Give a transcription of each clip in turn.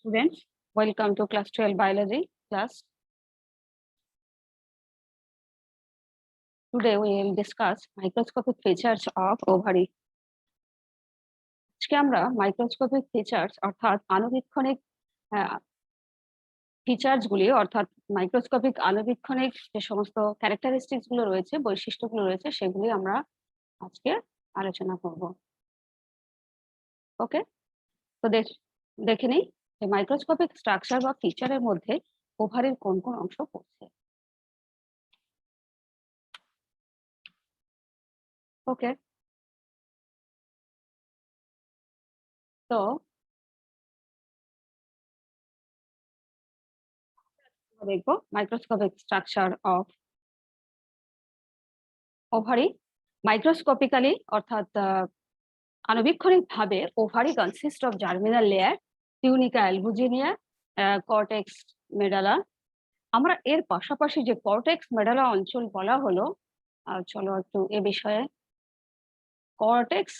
Students, welcome to class 12 biology class. Today we will discuss microscopic features of ovary. আজকে আমরা microscopic features অর্থাৎ আণুবীক্ষণিক features গুলি অর্থাৎ microscopic আণুবীক্ষণিক যে সমস্ত ক্যারেক্টারিস্টিক্স গুলো রয়েছে, বৈশিষ্ট্যগুলো রয়েছে, সেগুলি আমরা আজকে আলোচনা করব। ওকে, তো দেখে নিই যে মাইক্রোস্কোপিক স্ট্রাকচার বা ফিচারের মধ্যে ওভারির কোন কোন অংশ পড়ছে। ওকে, তো দেখবো microscopic structure of ovary. Microscopically অর্থাৎ আণুবীক্ষণিক ভাবে ovary consist of germinal layer, tunica albuginea, cortex medulla. আমরা এর পাশাপাশি যে কর্টেক্স মেডালা অঞ্চল বলা হলো, চলো একটু এ বিষয়ে। কর্টেক্স,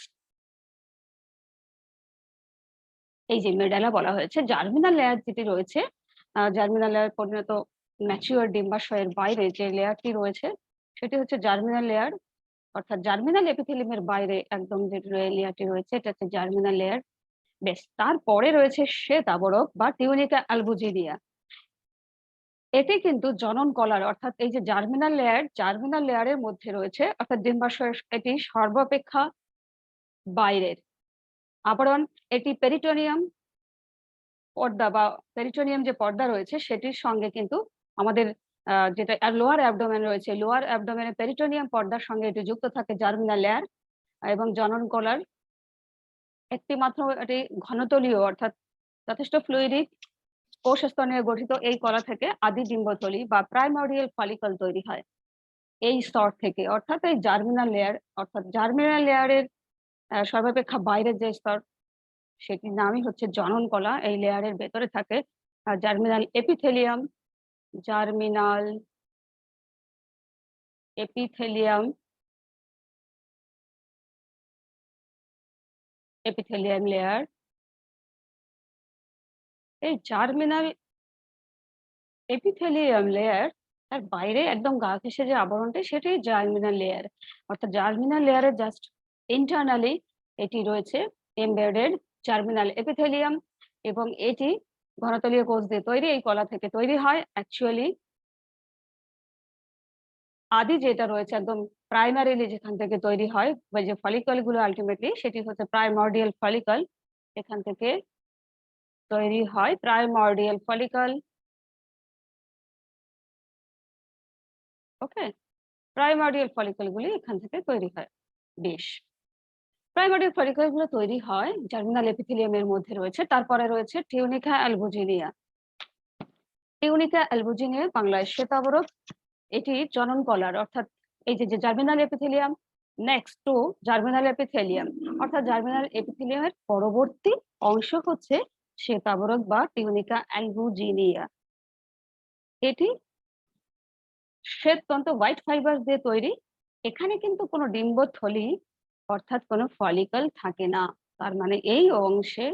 এই যে মেডালা বলা হয়েছে, জার্মিনাল লেয়ার যেটি রয়েছে, জার্মিনাল লেয়ার পরিণত ম্যাচিওর ডিম্বাশয়ের বাইরে যে লেয়ারটি রয়েছে সেটি হচ্ছে জার্মিনাল লেয়ার, অর্থাৎ জার্মিনাল এপিথেলিয়ামের বাইরে একদম যে লেয়ারটি রয়েছে এটা হচ্ছে জার্মিনাল লেয়ার। বেশ, তারপরে রয়েছে শ্বেত আবরক বা টিউনিকা অ্যালবুজিনিয়া। এটি কিন্তু জনন কলার, অর্থাৎ এই যে জার্মিনাল লেয়ারের মধ্যে রয়েছে, অর্থাৎ ডিম্বাশয়ের এটি সর্বাপেক্ষা বাইরের আবরণ। এটি পেরিটোনিয়াম পর্দা বা পেরিটোনিয়াম যে পর্দা রয়েছে সেটির সঙ্গে কিন্তু আমাদের যেটা লোয়ার অ্যাবডোমেন রয়েছে, লোয়ার অ্যাবডোমেনের পেরিটোনিয়াম পর্দার সঙ্গে এটি যুক্ত থাকে জার্মিনাল লেয়ার। এবং জনন কলার একটি মাত্র এটি ঘনতলীয়, অর্থাৎ যথেষ্ট ফ্লুইডিক কোষ স্তর নিয়ে গঠিত এই কলা থেকে আদি ডিম্বথলি বা প্রাইমর্ডিয়াল ফলিকল তৈরি হয়। এই স্তর থেকে, অর্থাৎ এই জার্মিনাল লেয়ার, অর্থাৎ জার্মিনাল লেয়ারের সর্বাপেক্ষা বাইরের যে স্তর সেটির নামই হচ্ছে জনন কলা। এই লেয়ারের ভেতরে থাকে germinal epithelium, germinal epithelium, epithelium layer. এই জার্মিনাল এপিথেলিয়াম লেয়ার তার বাইরে একদম গা ঘেঁষে যে আবরণটি সেটি জার্মিনাল লেয়ার, অর্থাৎ জার্মিনাল লেয়ারের জাস্ট ইন্টারনালি এটি রয়েছে এমবেডেড জার্মিনাল এপিথেলিয়াম। এবং এটি ঘনতলীয় কোষ দিয়ে তৈরি, এই কলা থেকে তৈরি হয়। অ্যাকচুয়ালি আদি যেটা রয়েছে একদম প্রাইমারিলি যেখান থেকে তৈরি হয় বা যে ফলিকল গুলো আলটিমেটলি সেটি হচ্ছে প্রাইমর্ডিয়াল ফলিকল, এখান থেকে তৈরি হয় প্রাইমর্ডিয়াল ফলিকল। ওকে, প্রাইমর্ডিয়াল ফলিকল গুলি এখান থেকে তৈরি হয়। বেশ, প্রাইমর্ডিয়াল ফলিকল গুলো তৈরি হয় জার্মিনাল এপিথেলিয়ামের মধ্যে রয়েছে। তারপরে রয়েছে টিউনিকা অ্যালবুজিনিয়া। টিউনিকা অ্যালবুজিনিয়া বাংলায় শ্বেতাবরক। এটি জনন কলার, অর্থাৎ এই যে germinal epithelium next to germinal epithelium, অর্থাৎ জার্মিনাল এপিথেলিয়ামের পরবর্তী অংশ হচ্ছে শ্বেতাবরক বা টিউনিকা অ্যালবুজিনিয়া। এটি শ্বেততন্তু হোয়াইট ফাইবার দিয়ে তৈরি। এখানে কিন্তু কোনো ডিম্বথলি অর্থাৎ কোনো ফলিকল থাকে না। তার মানে এই অংশে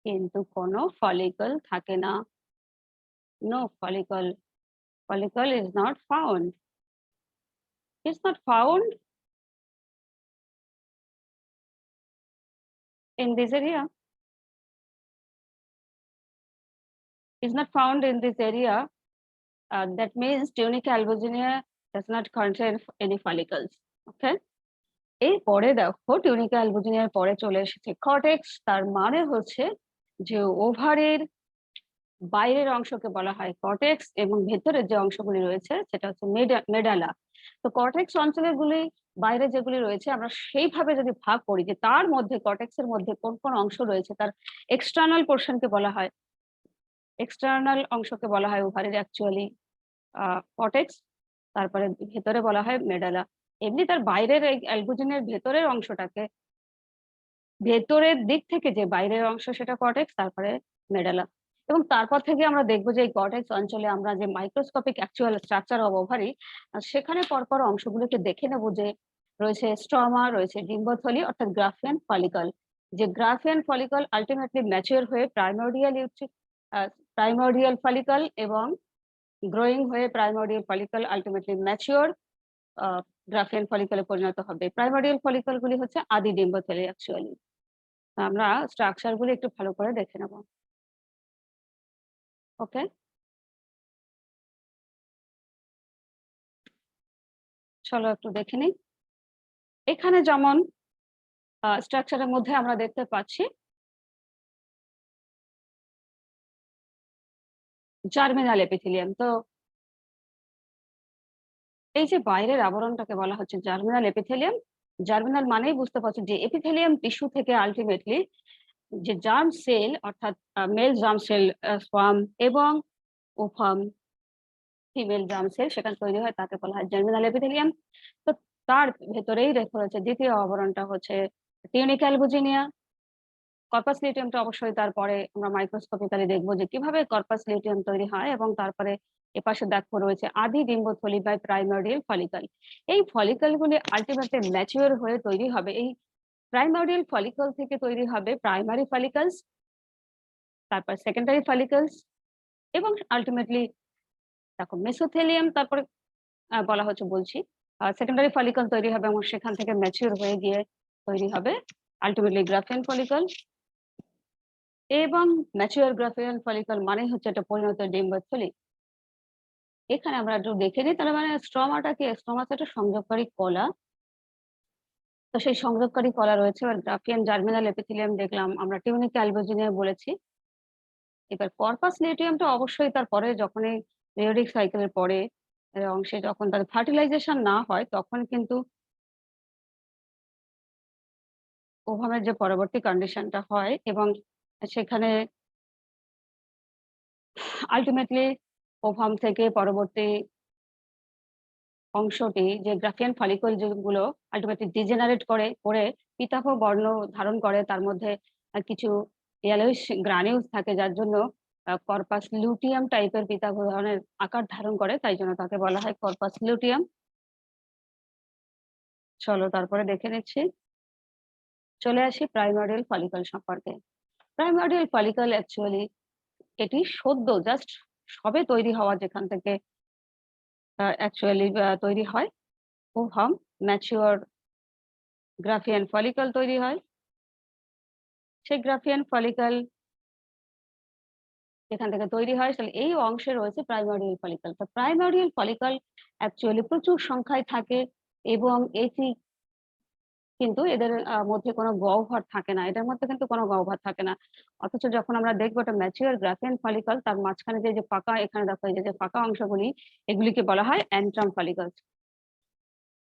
কিন্তু কোনো ফলিকল থাকে না। No follicle, follicle is not found. It's not found in this area. Is not found in this area. That means tunica albuginea does not contain any follicles. Okay. এরপরে দেখো টিউনিকা অ্যালবুজিনিয়ার পরে চলে এসেছে কর্টেক্স। তার মানে হচ্ছে যে ওভারের বাইরের অংশকে বলা হয় কর্টেক্স এবং ভেতরের যে অংশগুলি রয়েছে সেটা হচ্ছে মেডালা। তো কর্টেক্স অঞ্চলের গুলি বাইরে যেগুলি রয়েছে আমরা সেইভাবে যদি ভাগ করি যে তার মধ্যে কর্টেক্সের মধ্যে কোন কোন অংশ রয়েছে, তার এক্সটার্নাল পোর্শনকে বলা হয়, এক্সটার্নাল অংশকে বলা হয় ওভারের অ্যাকচুয়ালি কর্টেক্স, তারপরে ভেতরে বলা হয় মেডালা। এমনি তার বাইরের এই অ্যালবুজিনের ভেতরের অংশটাকে, ভেতরের দিক থেকে যে বাইরের অংশ সেটা কর্টেক্স, তারপরে মেডালা। এবং তারপর থেকে আমরা দেখবো যে এই কর্টেক্স অঞ্চলে আমরা যে microscopic actual structure of ovary সেখানে পরপর অংশগুলোকে দেখে নেবো যে রয়েছে স্ট্রমা, রয়েছে ডিম্বথলি অর্থাৎ গ্রাফিয়ান ফলিকল, যে গ্রাফিয়ান ফলিকল আলটিমেটলি ম্যাচিওর হয়ে প্রাইমোর্ডিয়াল ফলিকল এবং গ্রোয়িং হয়ে primordial follicle ultimately mature Graafian ফলিকলে পরিণত হবে। প্রাইমোর্ডিয়াল ফলিকল গুলি হচ্ছে আদি ডিম্বথলি অ্যাকচুয়ালি। আমরা স্ট্রাকচার গুলি একটু ভালো করে দেখে নেব। ওকে, চলো একটু দেখে নিই। এখানে যেমন স্ট্রাকচারের মধ্যে আমরা দেখতে পাচ্ছি জার্মিনাল এপিথেলিয়াম। তো এই যে বাইরের আবরণটাকে বলা হচ্ছে জার্মিনাল এপিথেলিয়াম। জার্মিনাল মানেই বুঝতে পারছি যে এপিথেলিয়াম টিস্যু থেকে আলটিমেটলি যে জার্ম সেল অর্থাৎ মেল জার্ম সেল স্পার্ম এবং ওভাম ফিমেল জার্ম সেল সেখানে তৈরি হয়, তাকে বলা হয় জার্মিনাল এপিথেলিয়াম। তো তার ভেতরেই রয়েছে দ্বিতীয় আবরণটা হচ্ছে টিউনিক অ্যালবুজিনিয়া। কর্পাস লিউটিয়ামটা অবশ্যই তারপরে আমরা মাইক্রোস্কোপিক্যালি দেখবো যে কিভাবে কর্পাস লিউটিয়াম তৈরি হয়, এবং তারপরে এপাশে দেখো রয়েছে আদি ডিম্বথলি বা প্রাইমোর্ডিয়াল ফলিকল। এই ফলিকল গুলি আলটিমেটলি ম্যাচিওর হয়ে তৈরি হবে। এই প্রাইমোর্ডিয়াল ফলিকল থেকে তৈরি হবে প্রাইমারি ফলিকলস, তারপর সেকেন্ডারি ফলিকলস, এবং আলটিমেটলি দেখো মেসোথেলিয়াম তারপরে বলা হচ্ছে বলছি সেকেন্ডারি ফলিকল তৈরি হবে এবং সেখান থেকে ম্যাচিওর হয়ে গিয়ে তৈরি হবে আলটিমেটলি গ্রাফিয়ান ফলিকল। এবং ম্যাচিওর গ্রাফিয়ান ফলিকল মানে হচ্ছে একটা পরিণত ডিম্বথলি। এখানে আমরা একটু দেখে নিই তাহলে মানে স্ট্রমাটা কি, স্ট্রমা একটা সংযোগকারী কলা। তো সেই সংযোগকারী কলা রয়েছে, এবার গ্রাফিয়ান জার্মিনাল এপিথেলিয়াম দেখলাম, আমরা টিউনিক অ্যালবুজিনিয়া বলেছি। এবার কর্পাস লিউটিয়ামটা অবশ্যই তারপরে যখনই পিরিয়ডিক সাইকেলের পরে অংশে যখন তাদের ফার্টিলাইজেশন না হয় তখন কিন্তু ওভামের যে পরবর্তী কন্ডিশনটা হয় এবং সেখানে আলটিমেটলি ওভাম থেকে পরবর্তী অংশটি যে গ্রাফিয়ান ফলিকল যেগুলো আলটিমেটলি ডিজেনারেট করে পিতাভ বর্ণ ধারণ করে, তার মধ্যে কিছু ইয়েলোইশ গ্রানিউলস থাকে যার জন্য কর্পাস লিউটিয়াম টাইপের পিতাভ ধরনের আকার ধারণ করে, তাই জন্য তাকে বলা হয় কর্পাস লিউটিয়াম। চলো তারপরে দেখে নিচ্ছি। চলে আসি প্রাইমোর্ডিয়াল ফলিকল সম্পর্কে। প্রাইমোর্ডিয়াল ফলিকল অ্যাকচুয়ালি এটি সদ্য জাস্ট সবে তৈরি হওয়া, যেখান থেকে অ্যাকচুয়ালি তৈরি হয় ওভাম, ম্যাচিওর গ্রাফিয়ান ফলিকল তৈরি হয়। সেই গ্রাফিয়ান ফলিকল যেখান থেকে তৈরি হয় তাহলে এই অংশে রয়েছে প্রাইমোর্ডিয়াল ফলিকল। তো প্রাইমোর্ডিয়াল ফলিকল অ্যাকচুয়ালি প্রচুর সংখ্যায় থাকে এবং এটি কিন্তু এদের মধ্যে কোনো গহ্বর থাকে না, এদের মধ্যে কিন্তু কোনো গহ্বর থাকে না। অথচ যখন আমরা দেখবো একটা ম্যাচিওর গ্রাফিয়ান ফলিকল, তার মাঝখানে যে ফাঁকা, এখানে দেখো এই যে ফাঁকা অংশগুলি, এগুলিকে বলা হয় অ্যান্ট্রাম ফলিকলস।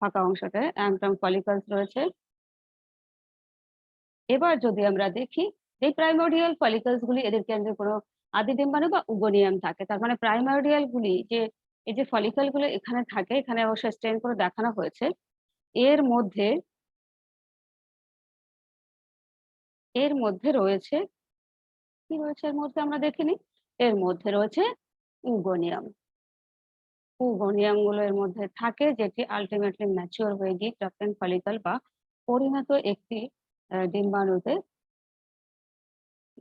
ফাঁকা অংশতে অ্যান্ট্রাম ফলিকলস রয়েছে। এবার যদি আমরা দেখি এই প্রাইমোর্ডিয়াল ফলিকলস গুলি, এদের কেন্দ্রে কোনো আদি ডিম্বাণু বা উগোনিয়াম থাকে। তার মানে প্রাইমোর্ডিয়াল গুলি যে এই যে ফলিকল গুলো এখানে থাকে, এখানে অবশ্যই স্টেন করে দেখানো হয়েছে, এর মধ্যে রয়েছে কি রয়েছে, এর মধ্যে আমরা দেখিনি, এর মধ্যে রয়েছে উগোনিয়াম। উগোনিয়াম গুলো এর মধ্যে থাকে, যেটি আলটিমেটলি ম্যাচিওর হয়ে গিয়ে গ্রাফিয়ান ফলিকল বা পরিণত একটি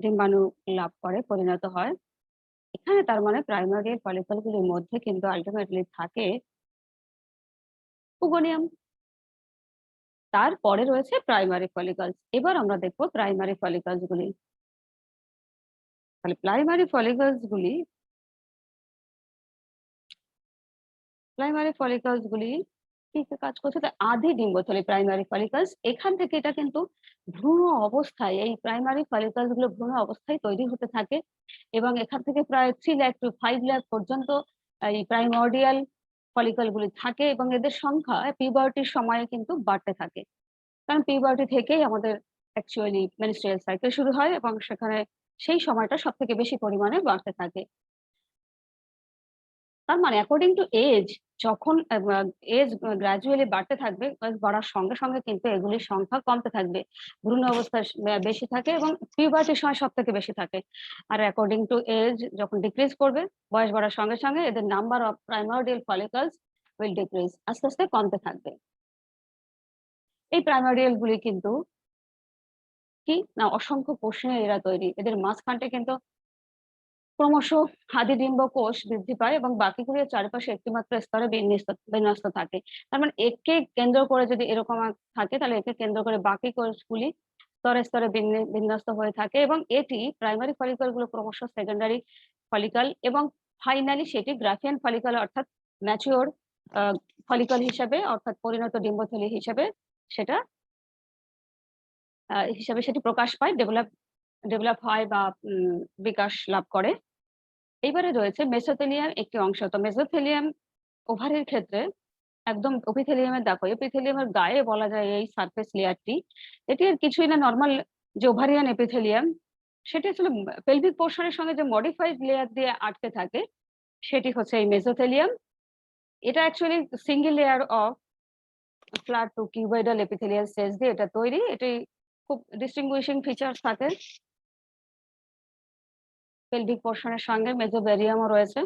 ডিম্বাণু লাভ করে, পরিণত হয়। এখানে তার মানে প্রাইমারি ফলিকল গুলির মধ্যে কিন্তু আলটিমেটলি থাকে উগোনিয়াম। তারপরে রয়েছে প্রাইমারি ফলিকলস। এবার আমরা দেখবো প্রাইমারি ফলিকলস গুলি। তাহলে প্রাইমারি ফলিকলস গুলি কি কি কাজ করছে, আদি ডিম্বথলি প্রাইমারি ফলিকলস। এখান থেকে এটা কিন্তু ভ্রূণ অবস্থায়, এই প্রাইমারি ফলিকলস গুলো ভ্রূণ অবস্থায় তৈরি হতে থাকে এবং এখান থেকে প্রায় 3 লাখ টু 5 লাখ পর্যন্ত এই প্রাইমোর্ডিয়াল ফলিকল গুলি থাকে এবং এদের সংখ্যা পিউবার্টির সময়ে কিন্তু বাড়তে থাকে, কারণ পিউবার্টি থেকেই আমাদের অ্যাকচুয়ালি মেনস্ট্রুয়াল সাইকেল শুরু হয় এবং সেখানে সেই সময়টা সব থেকে বেশি পরিমাণে বাড়তে থাকে। তার মানে অ্যাকর্ডিং টু এজ, যখন এজ গ্রাজুয়ালি বাড়তে থাকবে, বাড়ার সঙ্গে সঙ্গে কিন্তু এগুলির সংখ্যা কমতে থাকবে। ভ্রূণ অবস্থায় বেশি থাকে এবং পিউবার্টির সময় সব থেকে বেশি থাকে। আর অ্যাকর্ডিং টু এজ যখন ডিক্রিজ করবে, বয়স বাড়ার সঙ্গে সঙ্গে এদের number of primordial follicles will decrease, আস্তে আস্তে কমতে থাকবে। এই প্রাইমোর্ডিয়াল গুলি কিন্তু কি না অসংখ্য কোষের এরা তৈরি। এদের মাঝখানটা কিন্তু ক্রমশ আদিডিম্ব কোষ বৃদ্ধি পায় এবং বাকিগুলোর চারপাশে একটিমাত্র স্তরে বিন্যস্ত থাকে। তার মানে একে কেন্দ্র করে যদি এরকম থাকে তাহলে একে কেন্দ্র করে বাকি কোষগুলি স্তরে স্তরে বিন্যস্ত হয়ে থাকে এবং এটি প্রাইমারি ফলিকল গুলো ক্রমশ সেকেন্ডারি ফলিকল এবং ফাইনালি সেটি গ্রাফিয়ান ফলিকল অর্থাৎ ম্যাচিওর ফলিকল হিসেবে অর্থাৎ পরিণত ডিম্বথলি হিসেবে সেটা সেটি প্রকাশ পায়, ডেভেলপ হয় বা বিকাশ লাভ করে। এইবারে রয়েছে মেসোথেলিয়াম একটি অংশ। তো মেসোথেলিয়াম ওভারির ক্ষেত্রে একদম এপিথেলিয়ামের দেখো এপিথেলিয়ামের গায়ে বলা যায় এই সারফেস লেয়ারটি, এটি আর কিছুই না, নর্মাল যে ওভারিয়ান এপিথেলিয়াম সেটি আসলে পেলভিক পোর্শনের সঙ্গে যে মডিফাইড লেয়ার দিয়ে আটকে থাকে সেটি হচ্ছে এই মেসোথেলিয়াম। এটা actually single layer of flat to cuboidal epithelial cells দিয়ে এটা তৈরি। এটি খুব ডিস্টিংগুইশিং ফিচার্স থাকে। পেলভিক পোর্শনের সঙ্গে মেসোভেরিয়ামও রয়েছে।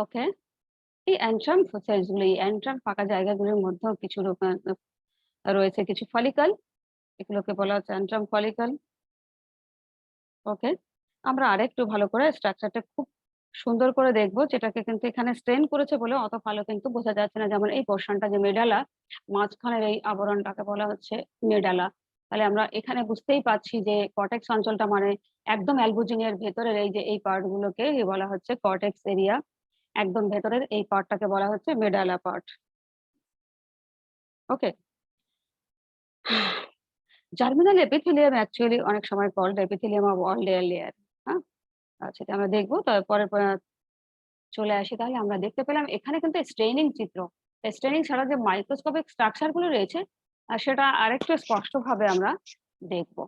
ওকে, এই অ্যান্ট্রাম সেলসগুলি অ্যান্ট্রাম ফাঁকা জায়গাগুলির মধ্যেও কিছু রয়েছে কিছু ফলিকল, এগুলোকে বলা হচ্ছে অ্যান্ট্রাম ফলিকল। ওকে, আমরা আরেকটু ভালো করে স্ট্রাকচারটা খুব সুন্দর করে দেখবো, যেটাকে কিন্তু এখানে স্টেন করেছে বলে অত ভালো কিন্তু বোঝা যাচ্ছে না। যেমন এই পোর্শনটা যে মেডালা, মাঝখানের এই আবরণটাকে বলা হচ্ছে মেডালা। তাহলে আমরা এখানে বুঝতেই পাচ্ছি যে কর্টেক্স অঞ্চলটা মানে একদম অ্যালবুজিনিয়ার ভেতরের এই যে এই পার্ট গুলোকে বলা হচ্ছে কর্টেক্স এরিয়া। একদম ভেতরের এই পার্টটাকে বলা হচ্ছে medulla part. Okay, germinal epithelium actually অনেক সময় called epithelium of all layer. হ্যাঁ, সেটা আমরা দেখবো। তারপরে চলে আসি, তাহলে আমরা দেখতে পেলাম এখানে কিন্তু স্ট্রেনিং চিত্র, স্ট্রেনিং ছাড়া যে মাইক্রোস্কোপিক স্ট্রাকচার গুলো রয়েছে সেটা আরেকটু স্পষ্ট ভাবে আমরা দেখব।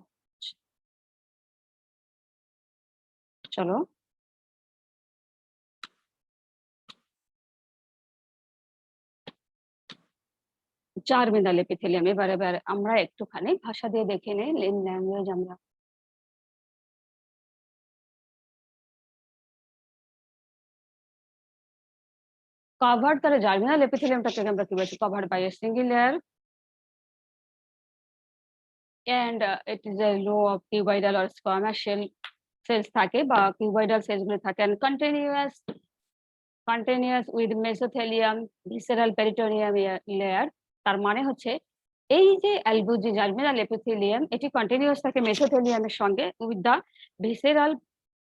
চলো, জার্মিনাল এপিথেলিয়াম এবার আমরা একটুখানি ভাষা দিয়ে দেখে নেই, ল্যাঙ্গুয়েজ আমরা কভার্ড, তাহলে জার্মিনাল এপিথেলিয়ামটাকে আমরা কি বলছি, covered by a single layer and it is a row of cuboidal or squamous cells থাকে বা cuboidal cells গুলো থাকে and continuous with mesothelium visceral peritoneum layer। তার মানে হচ্ছে এই যে অ্যালবুজি জার্মিনাল এপিথেলিয়াম এটি কন্টিনিউয়াস থাকে মেসোথেলিয়ামের সঙ্গে with the visceral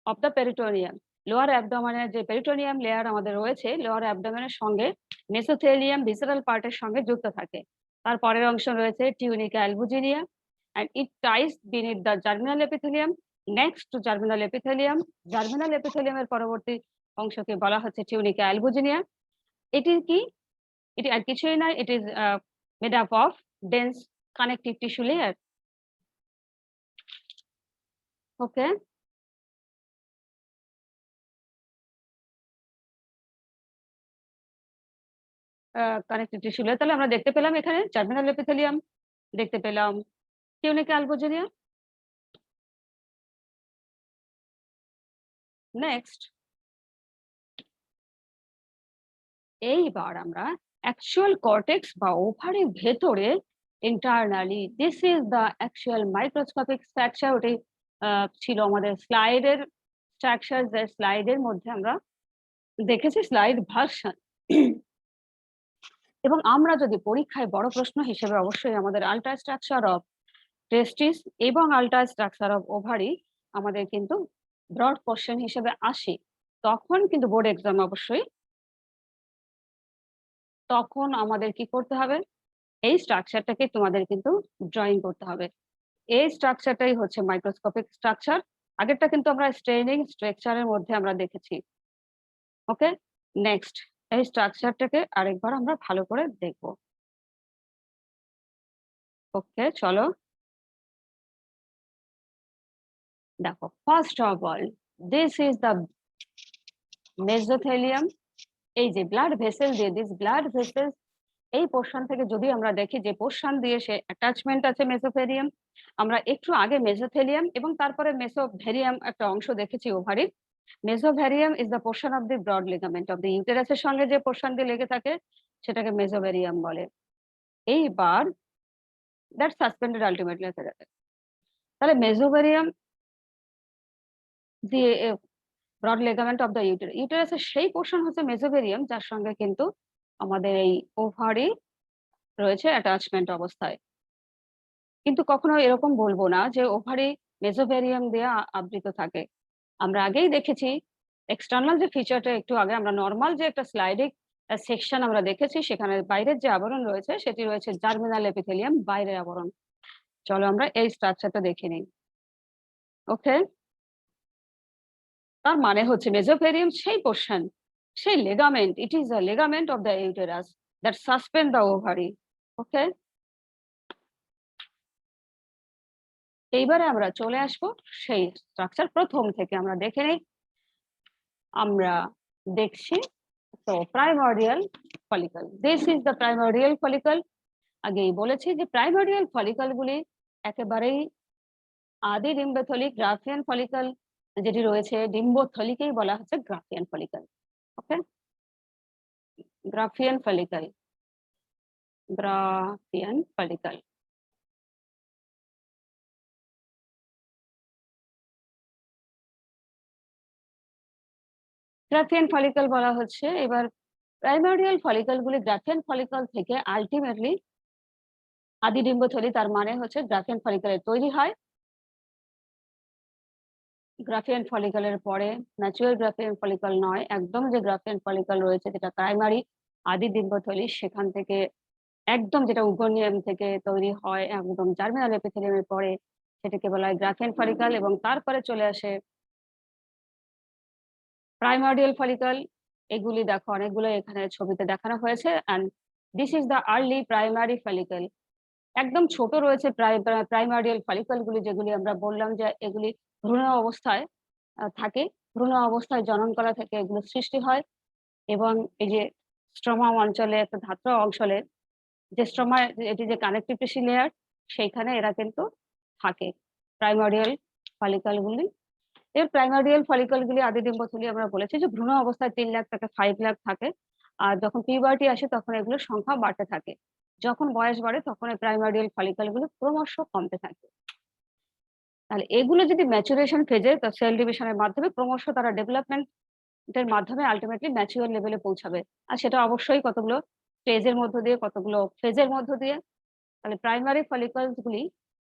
of the peritoneum. Lower অ্যাবডোমেনের যে পেরিটোনিয়াম লেয়ার আমাদের রয়েছে, লোয়ার অ্যাবডোমেনের সঙ্গে মেসোথেলিয়াম ভিসেরাল পার্টের সঙ্গে যুক্ত থাকে। তার পরের অংশ রয়েছে tunica অ্যালবুজিনিয়া and it ties beneath the germinal epithelium next to germinal epithelium। Germinal এপিথেলিয়ামের পরবর্তী অংশকে বলা হচ্ছে টিউনিকা অ্যালবুজিনিয়া। এটি কি, এটি আর কিছুই নয়, it is made up of dense connective tissue layer. Okay, connective tissue layer. তাহলে আমরা দেখতে পেলাম এখানে জার্মিনাল এপিথেলিয়াম, দেখতে পেলাম টিউনিকা অ্যালবুজিনিয়া। নেক্সট, এইবার আমরা অ্যাকচুয়াল কর্টেক্স বা ওভারের ভেতরে internally this is the actual microscopic structure. ওটি ছিল আমাদের স্লাইডের স্ট্রাকচার, যে স্লাইডের মধ্যে আমরা দেখেছি স্লাইড ভার্সন। এবং আমরা যদি পরীক্ষায় বড় প্রশ্ন হিসেবে অবশ্যই আমাদের আল্ট্রা স্ট্রাকচার অফ টেস্টিস এবং আল্ট্রা স্ট্রাকচার অফ ওভারি আমাদের কিন্তু ব্রড কোশ্চেন হিসেবে আসে, তখন কিন্তু বোর্ড এক্সাম অবশ্যই তখন আমাদের কি করতে হবে, এই স্ট্রাকচারটাকে তোমাদের কিন্তু ড্রয়িং করতে হবে। এই স্ট্রাকচারটাই হচ্ছে মাইক্রোস্কোপিক স্ট্রাকচার। আগেরটা কিন্তু আমরা স্ট্রেনিং স্ট্রাকচারের মধ্যে আমরা দেখেছি। ওকে, নেক্সট এই স্ট্রাকচারটাকে আরেকবার আমরা ভালো করে দেখব। ওকে, চলো দেখো, first of all this is the mesothelium. এই যে ব্লাড ভেসেল দিয়ে দিস ব্লাড ভেসেল, এই পোর্শন থেকে যদি আমরা দেখি যে পোর্শন দিয়ে সে অ্যাটাচমেন্ট আছে মেসোথেলিয়াম, আমরা একটু আগে মেসোথেলিয়াম এবং তারপরে মেসোভেরিয়াম একটা অংশ দেখেছি ওভারির। Mesovarium is the portion of the broad ligament of the ইউটেরাসের সঙ্গে যে পোর্শন দিয়ে লেগে থাকে সেটাকে মেসোভেরিয়াম বলে। এইবার দ্যাট সাসপেন্ডেড আলটিমেটলি তাহলে মেসোবেরিয়াম দি ব্রড লেগামেন্ট অফ দ্য ইউটেরাসের সেই পোর্শন হচ্ছে মেসোবেরিয়াম, যার সঙ্গে কিন্তু আমাদের এই ওভারি রয়েছে অ্যাটাচমেন্ট অবস্থায়। কিন্তু কখনো এরকম বলবো না যে ওভারি মেসোবেরিয়াম দিয়ে আবৃত থাকে। আমরা আগেই দেখেছি এক্সটার্নাল যে ফিচারটা, একটু আগে আমরা নর্মাল যে একটা স্লাইডিক সেকশন আমরা দেখেছি, সেখানে বাইরের যে আবরণ রয়েছে সেটি রয়েছে জার্মিনাল এপিথেলিয়াম, বাইরের আবরণ। চলো আমরা এই স্ট্রাকচারটা দেখে নিই। ওকে, তার মানে হচ্ছে মেসোপেরিয়াম সেই পোর্শন, সেই ligament, it is the ligament of the uterus that suspend the ovary. Okay, এইবারে আমরা চলে আসবো সেই স্ট্রাকচার প্রথম থেকে আমরা দেখে নেই। আমরা দেখছি তো primordial follicle, this is the primordial follicle. আগেই বলেছি যে প্রাইমর্ডিয়াল ফলিকল গুলি একেবারেই আদি ডিম্বথলি গ্রাফিয়ান ফলিকল যেটি রয়েছে, ডিম্বথলিকেই বলা হচ্ছে Graafian follicle. Okay, Graafian follicle, Graafian follicle. Graafian follicle বলা হচ্ছে। এবার প্রাইমর্ডিয়াল ফলিকল গুলি গ্রাফিয়ান ফলিকল থেকে আলটিমেটলি আদি ডিম্বথলি, তার মানে হচ্ছে গ্রাফিয়ান ফলিকলের তৈরি হয়। গ্রাফিয়ান ফলিকলের পরে ম্যাচুয়ার গ্রাফিয়ান ফলিকল নয়, একদম যে গ্রাফিয়ান ফলিকল রয়েছে যেটা প্রাইমারি আদি ডিম্বথলি, সেখান থেকে একদম যেটা উগোনিয়াম থেকে তৈরি হয় একদম জার্মিনাল এপিথেলিয়ামের পরে, সেটাকে বলা হয় গ্রাফিয়ান ফলিকল। এবং তারপরে চলে আসে প্রাইমর্ডিয়াল ফলিকল। এগুলি দেখো অনেকগুলো এখানে ছবিতে দেখানো হয়েছে। And this is the early primary follicle. একদম ছোট রয়েছে প্রাইমার্ডিয়াল ফলিকল গুলি, যেগুলি আমরা বললাম যে এগুলি ভ্রূণ অবস্থায় থাকে। ভ্রূণ অবস্থায় জননকলা থেকে এগুলো সৃষ্টি হয়। এবং এই যে স্ট্রোমা অঞ্চলে একটা ধাত্র অঞ্চলে যে স্ট্রোমা, এটি যে কানেকটিভ টিস্যু লেয়ার, সেইখানে এরা কিন্তু থাকে প্রাইমর্ডিয়াল ফলিকল গুলি। এর প্রাইমার্ডিয়াল ফলিকল গুলি আদি ডিম্বথলি আমরা বলেছি যে ভ্রূণ অবস্থায় 3 লাখ থেকে 5 লাখ থাকে। আর যখন পিউবার্টি আসে তখন এগুলোর সংখ্যা বাড়তে থাকে। যখন বয়স বাড়ে তখন এই প্রাইমার্ডিয়াল ফলিকল গুলো ক্রমশ কমতে থাকে। তাহলে এগুলো যদি ম্যাচুরেশন ফেজে, সেল ডিভিশনের মাধ্যমে ক্রমশ তারা ডেভেলপমেন্টের মাধ্যমে আলটিমেটলি ম্যাচিওর লেভেলে পৌঁছাবে। আর সেটা অবশ্যই কতগুলো স্টেজের মধ্য দিয়ে, কতগুলো ফেজের মধ্য দিয়ে। তাহলে প্রাইমারি ফলিকলস গুলি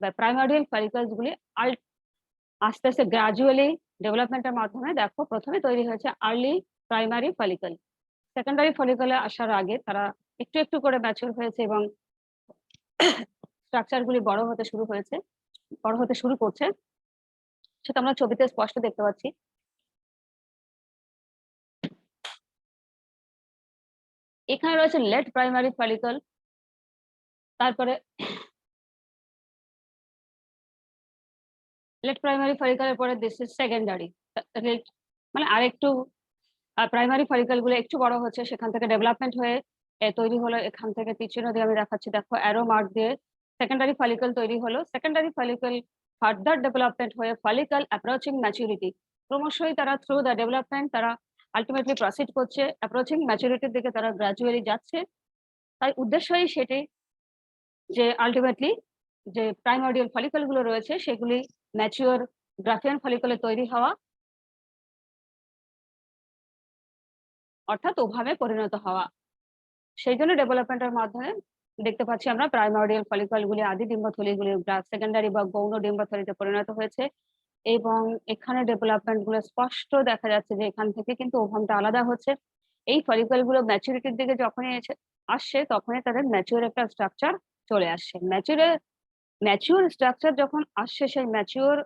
বা প্রাইমার্ডিয়াল ফলিকলস গুলি আস্তে আস্তে গ্রাজুয়ালি ডেভেলপমেন্টের মাধ্যমে, দেখো প্রথমে তৈরি হয়েছে আর্লি প্রাইমারি ফলিকল। সেকেন্ডারি ফলিকলে আসার আগে তারা একটু একটু করে ম্যাচিওর হয়েছে এবং স্ট্রাকচার গুলি বড় হতে শুরু করছে। সেটা আমরা ছবিতে স্পষ্ট দেখতে পাচ্ছি। এখানে রয়েছে লেট প্রাইমারি ফলিকল, তারপরে লেট প্রাইমারি ফলিকলের পরে দিস ইজ সেকেন্ডারি, মানে আরেকটু প্রাইমারি ফলিকল গুলো একটু বড় হচ্ছে, সেখান থেকে ডেভেলপমেন্ট হয়ে তৈরি হলো। এখান থেকে তীর চিহ্ন দিয়ে আমি দেখাচ্ছি, দেখো অ্যারো মার্ক দিয়ে সেকেন্ডারি ফলিকল তৈরি হলো। সেকেন্ডারি ফলিকল ফার্দার ডেভেলপমেন্ট হয়ে ফলিকল অ্যাপ্রোচিং ম্যাচুরিটি, ক্রমশই তারা থ্রু দ্য ডেভেলপমেন্ট তারা আলটিমেটলি প্রসিড করছে, অ্যাপ্রোচিং ম্যাচুরিটির দিকে তারা গ্রাজুয়ালি যাচ্ছে। তাই উদ্দেশ্যই সেটি যে আলটিমেটলি যে প্রাইমর্ডিয়াল ফলিকল গুলো রয়েছে সেগুলি ম্যাচিওর গ্রাফিয়ান ফলিকলে তৈরি হওয়া, অর্থাৎ ওভাবে পরিণত হওয়া। সেই জন্য ডেভেলপমেন্টের মাধ্যমে দেখতে পাচ্ছি আমরা প্রাইমর্ডিয়াল ফলিকল গুলি আদি ডিম্বথলি গুলি সেকেন্ডারি বা গৌণ ডিম্বথলিতে পরিণত হয়েছে। এবং এখানে ডেভেলপমেন্ট গুলো স্পষ্ট দেখা যাচ্ছে যে এখান থেকে কিন্তু ওভামটা আলাদা হচ্ছে। এই ফলিকল গুলো ম্যাচুরিটির দিকে যখনই আসছে তখনই তাদের ম্যাচিওর একটা স্ট্রাকচার চলে আসছে। ম্যাচিওর স্ট্রাকচার যখন আসছে, সেই ম্যাচিওর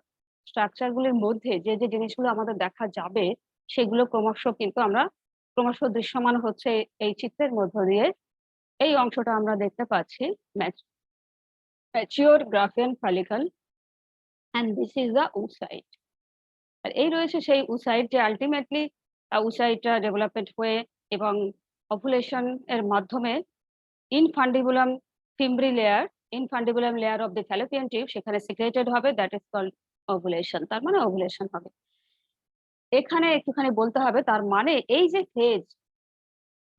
স্ট্রাকচার গুলির মধ্যে যে যে জিনিসগুলো আমাদের দেখা যাবে সেগুলো ক্রমশ দৃশ্যমান হচ্ছে এই চিত্রের মধ্য দিয়ে। এই অংশটা আমরা দেখতে পাচ্ছি mature Graafian follicle, and this is the oocyte। আর এই রয়েছে সেই oocyte, যে আলটিমেটলি oocyteটা ডেভেলপমেন্ট হয়ে এবং ওভুলেশন এর মাধ্যমে infundibulum fimbriae layer of the Fallopian tube সেখানে সিক্রেটেড হবে, দ্যাট ইজ কল্ড ওভুলেশন। তার মানে ওভুলেশন হবে। এখানে একটুখানি বলতে হবে, তার মানে এই যে ফেজ,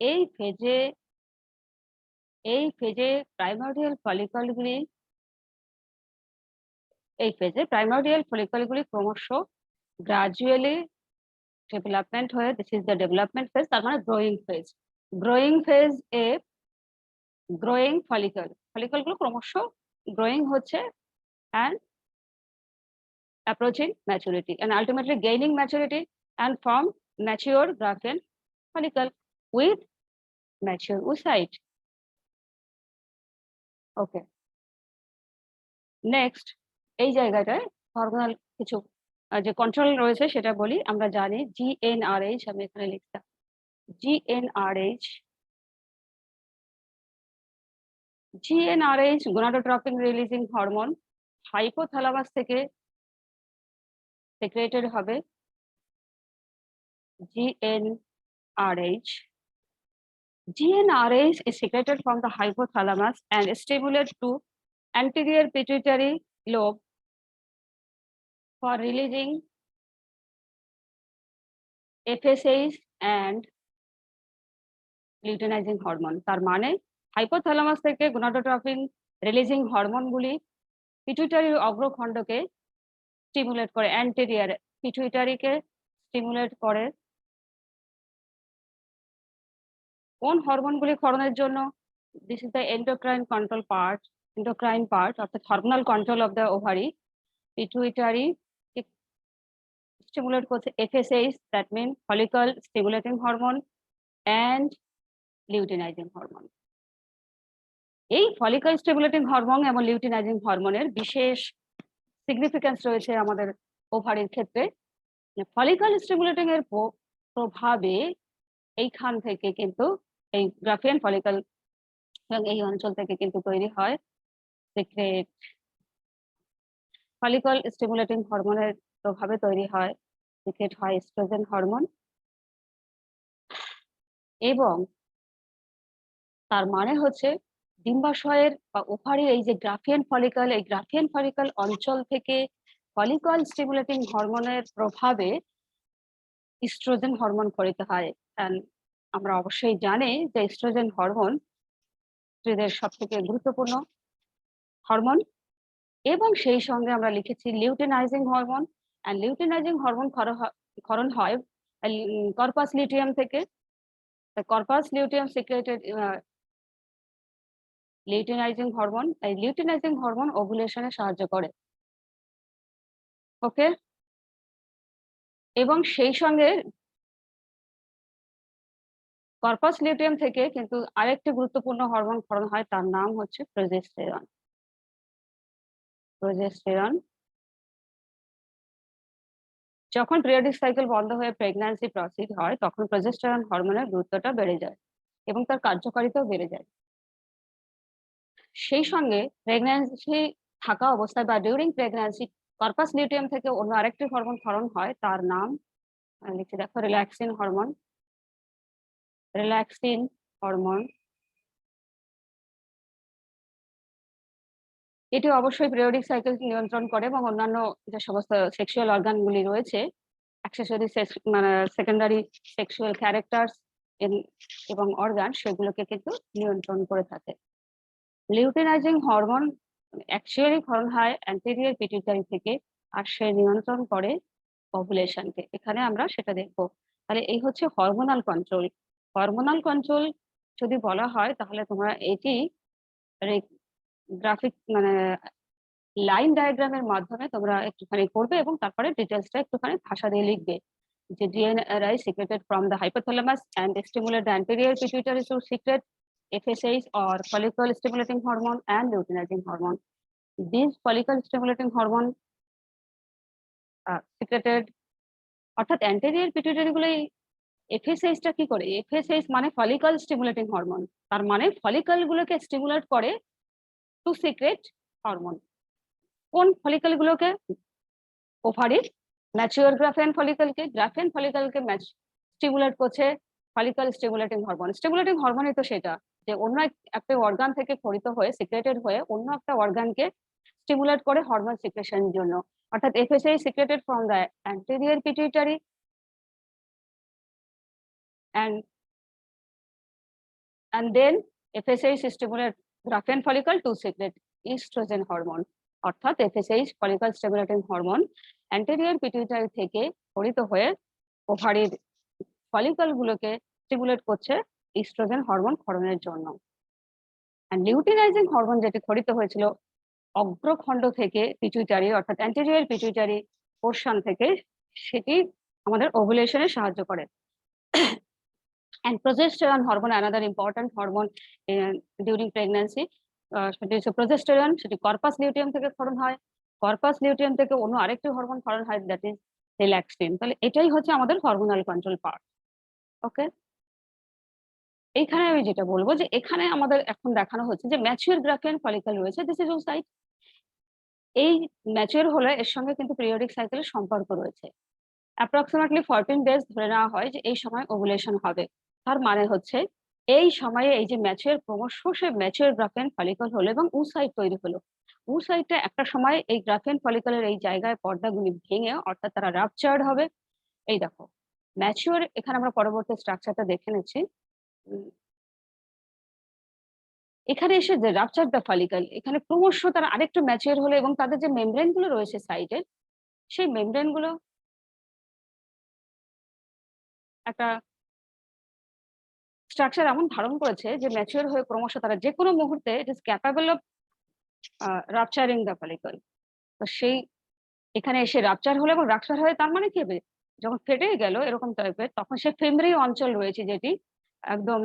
এই ফেজে প্রাইমর্ডিয়াল ফলিকল গুলি এই ফেজে প্রাইমোর্ডিয়াল ফলিকলগুলি ক্রমশ গ্রাজুয়ালি ডেভেলপমেন্ট হয়ে, this is the development phase, তার মানে গ্রোয়িং ফেজ এ গ্রোয়িং ফলিকলগুলো ক্রমশ গ্রোয়িং হচ্ছে and approaching maturity and ultimately gaining maturity and form mature Graafian follicle with mature oocyte. Okay. Next, এই জায়গাটায় হরমোনাল কিছু যে কন্ট্রোল রয়েছে সেটা বলি। আমরা জানি GnRH, আমি এখানে লিখতাম GnRH gonadotropin releasing hormone hypothalamus থেকে সেক্রেটেড হবে। GnRH is secreted from the hypothalamus and stimulates to anterior pituitary lobe for releasing FSH and luteinizing hormone. তার মানে হাইপোথ্যালামাস থেকে গোনাডোট্রপিন রিলিজিং হরমোনগুলি পিটুইটারির অগ্রখণ্ডকে স্টিমুলেট করে, অ্যান্টেরিয়র পিটুইটারিকে স্টিমুলেট করে। কোন হরমোনগুলি ক্ষরণের জন্য? This is the endocrine part অর্থাৎ hormonal control of the ovary. Pituitary stimulate করছে FSH, that mean follicle stimulating hormone, and luteinizing hormone. এই ফলিকল স্টিমুলেটিং হরমোন এবং লিউটিনাইজিং হরমোনের বিশেষ সিগনিফিকেন্স রয়েছে আমাদের ওভারির ক্ষেত্রে। ফলিকল স্টিমুলেটিং এর প্রভাবে এইখান থেকে কিন্তু এই গ্রাফিয়ান ফলিকল এই অঞ্চল থেকে কিন্তু তৈরি হয় সিক্রেট। ফলিকল স্টিমুলেটিং হরমোনের প্রভাবে তৈরি হয় সিক্রেট হয় এস্ট্রোজেন হরমোন, এবং তার মানে হচ্ছে ডিম্বাশয়ের বা ওভারির এই যে গ্রাফিয়ান ফলিকল, এই গ্রাফিয়ান ফলিকল অঞ্চল থেকে ফলিকল স্টিমুলেটিং হরমোনের প্রভাবে ইস্ট্রোজেন হরমোন খরিত হয়। আমরা অবশ্যই জানি যে ইস্ট্রোজেন হরমোন স্ত্রীদের সব থেকে গুরুত্বপূর্ণ হরমোন, এবং সেই সঙ্গে আমরা লিখেছি luteinising hormone. And luteinizing hormone ক্ষরণ হয় কর্পাস লিউটিয়াম থেকে। Corpus luteum secreted luteinising hormone. এই লিউটিনাইজিং হরমোন ওভুলেশনে সাহায্য করে। ওকে, এবং সেই সঙ্গে কর্পাস লিউটিয়াম থেকে কিন্তু আরেকটি গুরুত্বপূর্ণ হরমোন ক্ষরণ হয়, তার নাম হচ্ছে প্রোজেস্টেরন। যখন পিরিয়ডিক সাইকেল বন্ধ হয়ে প্রেগন্যান্সি প্রসিড হয় তখন প্রোজেস্টেরন হরমোনের গুরুত্বটা বেড়ে যায় এবং তার কার্যকারিতাও বেড়ে যায়। সেই সঙ্গে প্রেগন্যান্সি থাকা অবস্থায় বা ডিউরিং প্রেগন্যান্সি কর্পাস লিউটিয়াম থেকে অন্য আরেকটি হরমোন ক্ষরণ হয়, তার নাম লিখে দেখো রিল্যাক্সিন হরমোন। এটি অবশ্যই পিরিয়ডিক সাইকেল নিয়ন্ত্রণ করে এবং অন্যান্য যে সমস্ত সেক্সুয়াল অর্গানগুলি রয়েছে, অ্যাক্সেসরি মানে সেকেন্ডারি সেক্সুয়াল ক্যারেক্টার্স এবং অর্গান, সেগুলোকে কিন্তু নিয়ন্ত্রণ করে থাকে। লিউটিনাইজিং হরমোন অ্যাকচুয়ালি ক্ষরণ হয় অ্যান্টেরিয়র পিটুইটারি থেকে, আর সে নিয়ন্ত্রণ করে ওভুলেশনকে। এখানে আমরা সেটা দেখবো। তাহলে এই হচ্ছে হরমোনাল কন্ট্রোল। হরমোনাল কন্ট্রোল যদি বলা হয় তাহলে তোমরা এটি গ্রাফিক মানে লাইন ডায়াগ্রামের মাধ্যমে তোমরা একটুখানি করবে এবং তারপরে ডিটেলসটা একটুখানি ভাষা দিয়ে লিখবে যে GnRH secreted from the hypothalamus and stimulate the anterior pituitary to secrete FSH or follicle stimulating hormone and luteinizing hormone. These follicle stimulating hormone secreted অর্থাৎ anterior pituitary গুলো FSH টা কি করে? FSH মানে follicle stimulating hormone, তার মানে follicle গুলোকে stimulate করে টু সিক্রেট হরমোন। কোন ফলিকল গুলোকে? ওভারির ম্যাচিওর গ্রাফিয়ান ফলিকলকে স্টিমুলেট করছে ফলিকল স্টিমুলেটিং হরমোন। স্টিমুলেটিং হরমোনই তো সেটা যে অন্য একটা অর্গান থেকে খরিত হয়ে সিক্রেটেড হয়ে অন্য একটা অর্গানকে স্টিমুলেট করে হরমোন সিক্রেশনের জন্য। অর্থাৎ FSH secreted from the anterior pituitary and then FSH stimulate Graafian follicle to secrete estrogen hormone. অর্থাৎ FSH follicle stimulating hormone anterior pituitary থেকে খরিত হয়ে ওভারির ফলিকল গুলোকে স্টিমুলেট করছে ইস্ট্রোজেন হরমোন ক্ষরণের জন্য। লিউটিনাইজিং হরমোন যেটি খরিত হয়েছিল অগ্রখণ্ড থেকে পিটুইটারি অর্থাৎ অ্যান্টেরিয়র পিটুইটারি পোর্শন থেকে, সেটি আমাদের ওভুলেশনে সাহায্য করে। And progesterone hormone, another important hormone during pregnancy, সেটি হচ্ছে প্রজেস্টেরন, সেটি কর্পাস লিউটিয়াম থেকে ক্ষরণ হয়। কর্পাস লিউটিয়াম থেকে অন্য আরেকটি হরমোন ক্ষরণ হয়, দ্যাট ইজ রিল্যাক্সিন। তাহলে এটাই হচ্ছে আমাদের হরমোনাল কন্ট্রোল পার্ট। ওকে, এইখানে আমি যেটা বলবো যে এখানে আমাদের এখন দেখানো হচ্ছে যে ম্যাচিউর গ্রাফিয়ান ফলিকল রয়েছে, দিস ইজ ওসাইট। এই ম্যাচিউর হলে এর সঙ্গে কিন্তু পিরিয়ডিক সাইকেলের সম্পর্ক রয়েছে। অ্যাপ্রক্সিমেটলি 14 ডেজ ধরে নেওয়া হয় যে এই সময় ওভুলেশন হবে। তার মানে হচ্ছে এই সময়ে এই যে ম্যাচিউর, ক্রমশ সে ম্যাচিউর গ্রাফিয়ান ফলিকল হলো এবং উসাইট তৈরি হলো। উসাইটটা একটা সময় এই গ্রাফিয়ান ফলিকলের এই জায়গায় পর্দাগুলি ভেঙে, অর্থাৎ তারা রাপচার্ড হবে। এই দেখো ম্যাচিউর, এখানে আমরা পরবর্তী স্ট্রাকচারটা দেখে নিচ্ছি। এখানে এসে যে রাপচার দ্য ফলিকল, এখানে ক্রমশ তারা আরেকটু ম্যাচিউর হলো এবং তাদের যে মেমব্রেন গুলো রয়েছে সাইডে, সেই মেমব্রেন গুলো একটা স্ট্রাকচার এমন ধারণ করেছে যে ম্যাচিউর হয়ে ক্রমশ তারা যে কোনো মুহূর্তে it is capable of rupturing the follicle. তো সেই এখানে এসে রাপচার হলো এবং রাপচার হয়ে তার মানে কি হবে, যখন ফেটে গেল এরকম টাইপের, তখন সে ফেমরি অঞ্চল রয়েছে যেটি একদম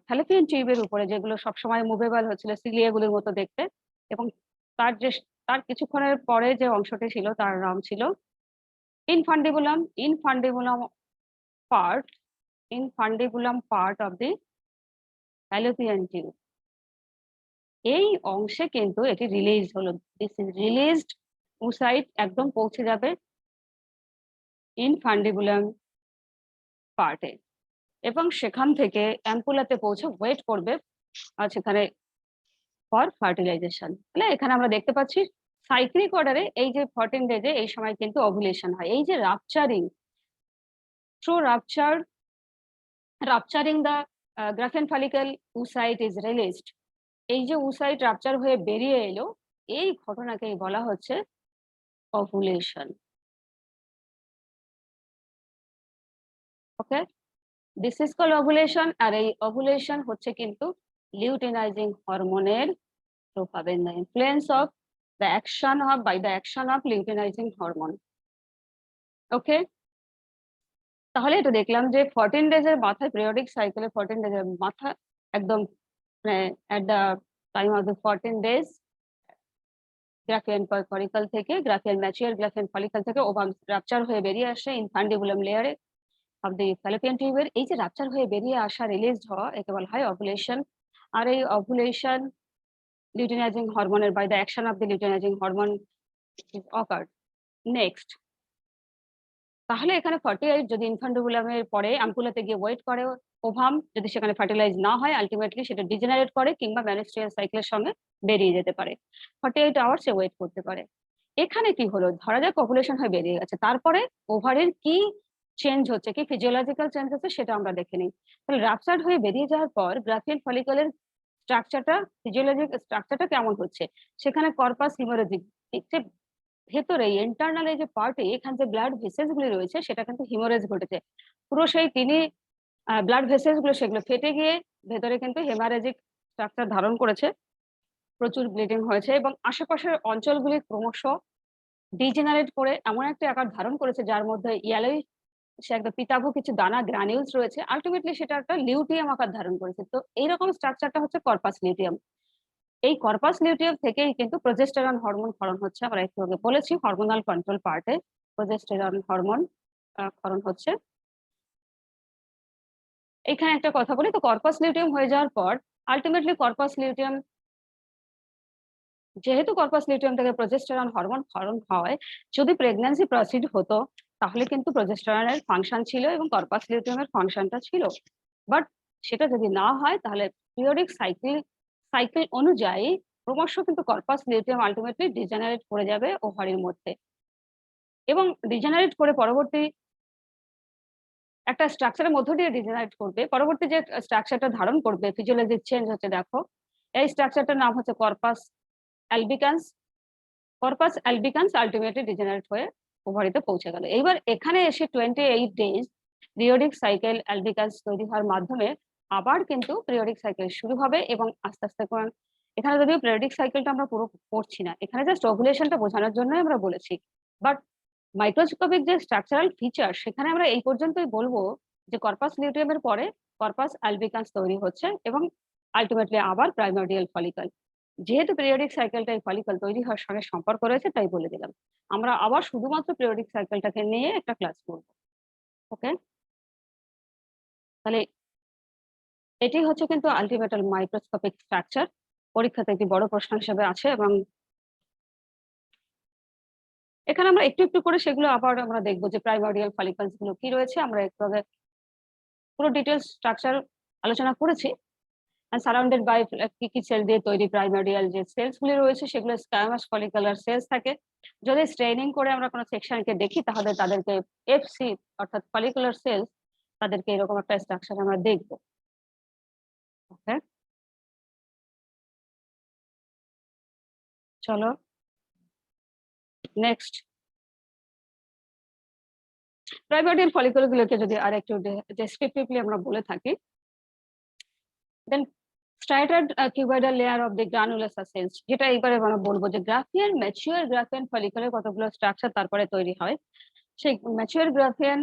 ফ্যালোপিয়ান টিউবের উপরে, যেগুলো সবসময় মুভেবল হচ্ছিল সিলিয়াগুলির মতো দেখতে, এবং তার কিছুক্ষণের পরে যে অংশটি ছিল তার নাম ছিল infundibulum. Infundibulum part of the Fallopian tube. এই অংশে কিন্তু এটি রিলিজ হলো, দিস ইজ রিলিজড উসাইট একদম পৌঁছে যাবে ইনফান্ডিবুলাম পার্টে এবং সেখান থেকে অ্যাম্পুলাতে পৌঁছে ওয়েট করবে সেখানে ফর ফার্টিলাইজেশন। তাহলে এখানে আমরা দেখতে পাচ্ছি সাইক্লিক অর্ডারে এই যে 14 ডেজে এই সময় কিন্তু ওভুলেশন হয়। এই যে rupturing, through rupturing the Graafian follicle oocyte is released, এই যে উসাইট রাপচার হয়ে বেরিয়ে এলো, এই ঘটনাকেই বলা হচ্ছে ovulation. Okay, this is called ovulation. আর এই ওভুলেশন হচ্ছে কিন্তু লিউটিনাইজিং হরমোনের প্রভাবে, the influence of the action of luteinizing hormone. Okay, তাহলে এটা দেখলাম যে 14 ডেজের মাথায়, পিরিয়ডিক সাইকেলে 14 ডেজের মাথা একদম at the time of the 14 days Graafian follicle থেকে, গ্রাফিয়ান ম্যাচিউর গ্রাফিয়ান ফলিকল থেকে ওভাম রাপচার হয়ে বেরিয়ে আসে ইনফান্ডিবুলাম লেয়ারে অফ দি ফ্যালোপিয়ান টিউবের। এই যে রাপচার হয়ে বেরিয়ে আসা, রিলিজড হওয়া, একে বলা হয় ওভুলেশন। আর এই ওভুলেশন লিউটিনাইজিং হরমোনের, by the action of the luteinising hormone is occurred. Next, তাহলে এখানে 48 যদি ইনফান্ডিবুলামের পরে আম্পুলাতে গিয়ে ওয়েট করে, ওভাম যদি সেখানে ফার্টিলাইজ না হয়, আলটিমেটলি সেটা ডিজেনারেট করে কিংবা মেনস্ট্রুয়াল সাইকেলের সঙ্গে বেরিয়ে যেতে পারে, 48 আওয়ার্স এ ওয়েট করতে পারে। এখানে কি হলো, ধরা যাক পপুলেশন হয়ে বেরিয়ে গেছে, তারপরে ওভারের কি চেঞ্জ হচ্ছে, কি ফিজিওলজিক্যাল চেঞ্জ হচ্ছে সেটা আমরা দেখে নিই। তাহলে রাপচার্ড হয়ে বেরিয়ে যাওয়ার পর গ্রাফিয়ান ফলিকলের স্ট্রাকচারটা, ফিজিওলজিক স্ট্রাকচারটা কেমন হচ্ছে, সেখানে কর্পাস হিমোরেজিক, ভেতরে ইন্টারনাল যে পার্টে, এখানে যে ব্লাড ভেসেলস গুলি রয়েছে সেটা কিন্তু হিমোরেজ ঘটেছে। পুরো সেই তিনি ব্লাড ভেসেলস গুলো সেগুলো ফেটে গিয়ে ভেতরে কিন্তু হেমারেজিক স্ট্রাকচার ধারণ করেছে, প্রচুর ব্লিডিং হয়েছে এবং আশেপাশের অঞ্চলগুলি ক্রমশ ডিজেনারেট করে এমন একটা আকার ধারণ করেছে যার মধ্যে ইয়েলোই সে একটা পিতাভ কিছু দানা গ্রানিউলস রয়েছে, আলটিমেটলি সেটা একটা লিউটিয়াম আকার ধারণ করেছে। তো এইরকম স্ট্রাকচারটা হচ্ছে কর্পাস লিউটিয়াম। এই কর্পাস লিউটিয়াম থেকেই কিন্তু প্রজেস্টেরন হরমোন ক্ষরণ হচ্ছে। আমরা একটু আগে বলেছি হরমোনাল কন্ট্রোল পার্টে প্রজেস্টেরন হরমোন ক্ষরণ হচ্ছে। এখানে একটা কথা বলি, তো কর্পাস লিউটিয়াম হয়ে যাওয়ার পর আলটিমেটলি কর্পাস লিউটিয়াম, যেহেতু কর্পাস লিউটিয়াম থেকে প্রজেস্টেরন হরমোন ক্ষরণ হয়, যদি প্রেগন্যান্সি প্রসিড হতো তাহলে কিন্তু প্রজেস্টেরনের ফাংশন ছিল এবং কর্পাস লিউটিয়ামের ফাংশনটা ছিল। বাট সেটা যদি না হয় তাহলে পিরিয়ডিক সাইকেল অনুযায়ী ক্রমশ কিন্তু কর্পাস লিউটিয়াম আলটিমেটলি ডিজেনারেট করে যাবে ওভারির মধ্যে এবং ডিজেনারেট করে পরবর্তী একটা স্ট্রাকচারের মধ্য দিয়ে ডিজেনারেট করবে। পরবর্তী যে স্ট্রাকচারটা ধারণ করবে, ফিজিওলজিক চেঞ্জ হচ্ছে, দেখো এই স্ট্রাকচারটার নাম হচ্ছে corpus albicans. Corpus albicans ultimately degenerate হয়ে ওভারিতে পৌঁছে গেল। এইবার এখানে এসে 28 ডেজ পিরিয়ডিক সাইকেল অ্যালবিকান্স তৈরি হওয়ার মাধ্যমে আবার কিন্তু পিরিয়ডিক সাইকেল শুরু হবে এবং আস্তে আস্তে এখানে যদিও পিরিয়ডিক সাইকেলটা আমরা পুরো পড়ছি না, এখানে জাস্ট ওভুলেশনটা বোঝানোর জন্যই আমরা বলেছি। বাট মাইক্রোস্কোপিক যে স্ট্রাকচারাল ফিচার সেখানে আমরা এই পর্যন্তই বলবো যে কর্পাস লিউটিয়ামের পরে কর্পাস অ্যালবিকান্স তৈরি হচ্ছে এবং আলটিমেটলি আবার প্রাইমর্ডিয়াল ফলিকল। যেহেতু পিরিয়ডিক সাইকেলটা এই ফলিকল তৈরি হওয়ার সঙ্গে সম্পর্ক রয়েছে তাই বলে দিলাম। আমরা আবার শুধুমাত্র পিরিয়ডিক সাইকেলটাকে নিয়ে একটা ক্লাস করব। ওকে, তাহলে এটি হচ্ছে কিন্তু আলটিমেট মাইক্রোস্কোপিক স্ট্রাকচার, পরীক্ষাতে একটি বড় প্রশ্ন হিসেবে আছে এবং এখানে আমরা একটু একটু করে সেগুলো আবার আমরা দেখবো যে প্রাইমর্ডিয়াল ফলিকলস গুলো কি রয়েছে। আমরা একটু আগে পুরো ডিটেলস স্ট্রাকচার আলোচনা করেছি। সারাউন্ডেড বাই কি কি সেল দিয়ে তৈরি প্রাইমর্ডিয়াল যে সেলস গুলি রয়েছে সেগুলো স্কোয়ামাস ফলিকুলার সেলস থাকে। যদি স্ট্রেনিং করে আমরা কোনো সেকশনকে দেখি তাহলে তাদেরকে এফসি অর্থাৎ ফলিকুলার সেলস, তাদেরকে এরকম একটা স্ট্রাকচার আমরা দেখবো। ওকে, চলো নেক্সট। প্রাইমর্ডিয়াল ফলিকুল গুলোকে যদি আর একটু ডেসক্রিপটিভলি আমরা বলে থাকি, then striated cuboidal layer of the granulosa cells, যেটা এবারে আমরা বলবো যে গ্রাফিয়ান ম্যাচিউর গ্রাফিয়ান ফলিকুলের কতগুলো স্ট্রাকচার তারপরে তৈরি হয়। সেই ম্যাচিউর গ্রাফিয়ান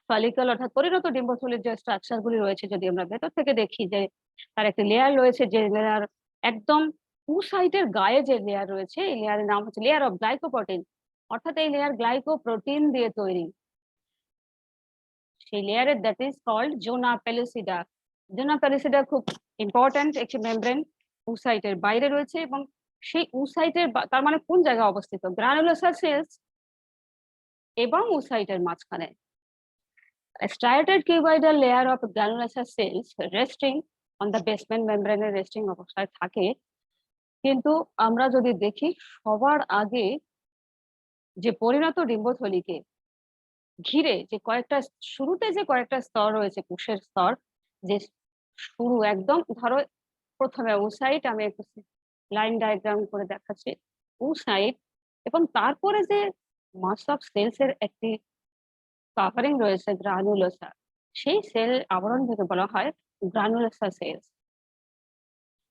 ফলিকল অর্থাৎ পরিণত ডিম্বথলির যে স্ট্রাকচার গুলি রয়েছে যদি আমরা ভেতর থেকে দেখি যে তার একটা লেয়ার রয়েছে, যে লেয়ার একদম টু সাইডের গায়ে যে লেয়ার রয়েছে এই লেয়ারের নাম হচ্ছে লেয়ার অফ গ্লাইকোপ্রোটিন, অর্থাৎ এই লেয়ার গ্লাইকোপ্রোটিন দিয়ে তৈরি। সেই লেয়ারের দ্যাট ইজ কল্ড জোনা পেলুসিডা। জোনা পেলুসিডা খুব ইম্পর্ট্যান্ট একটি মেমব্রেন, উসাইটের বাইরে রয়েছে এবং সেই উসাইটের তার মানে কোন জায়গায় অবস্থিত, গ্রানুলোসার সেলস এবং উসাইটের মাঝখানে। A striated cuboidal layer of granulosa cells resting on the basement membrane resting অবস্থায় থাকে। কিন্তু আমরা যদি দেখি সবার আগে যে পরিণত ডিম্বথলিকে ঘিরে যে কয়েকটা শুরুতে যে কয়েকটা স্তর রয়েছে, কোষের স্তর, যে শুরু একদম ধরো প্রথমে ওসাইট, আমি একটু লাইন ডায়াগ্রাম করে দেখাচ্ছি, ওসাইট, এবং তারপরে যে মাস অফ সেলস এর একটি কাভারিং রয়েছে গ্রানুলোসা, সেই সেল আবরণ থেকে বলা হয় গ্রানুলোসা সেলস।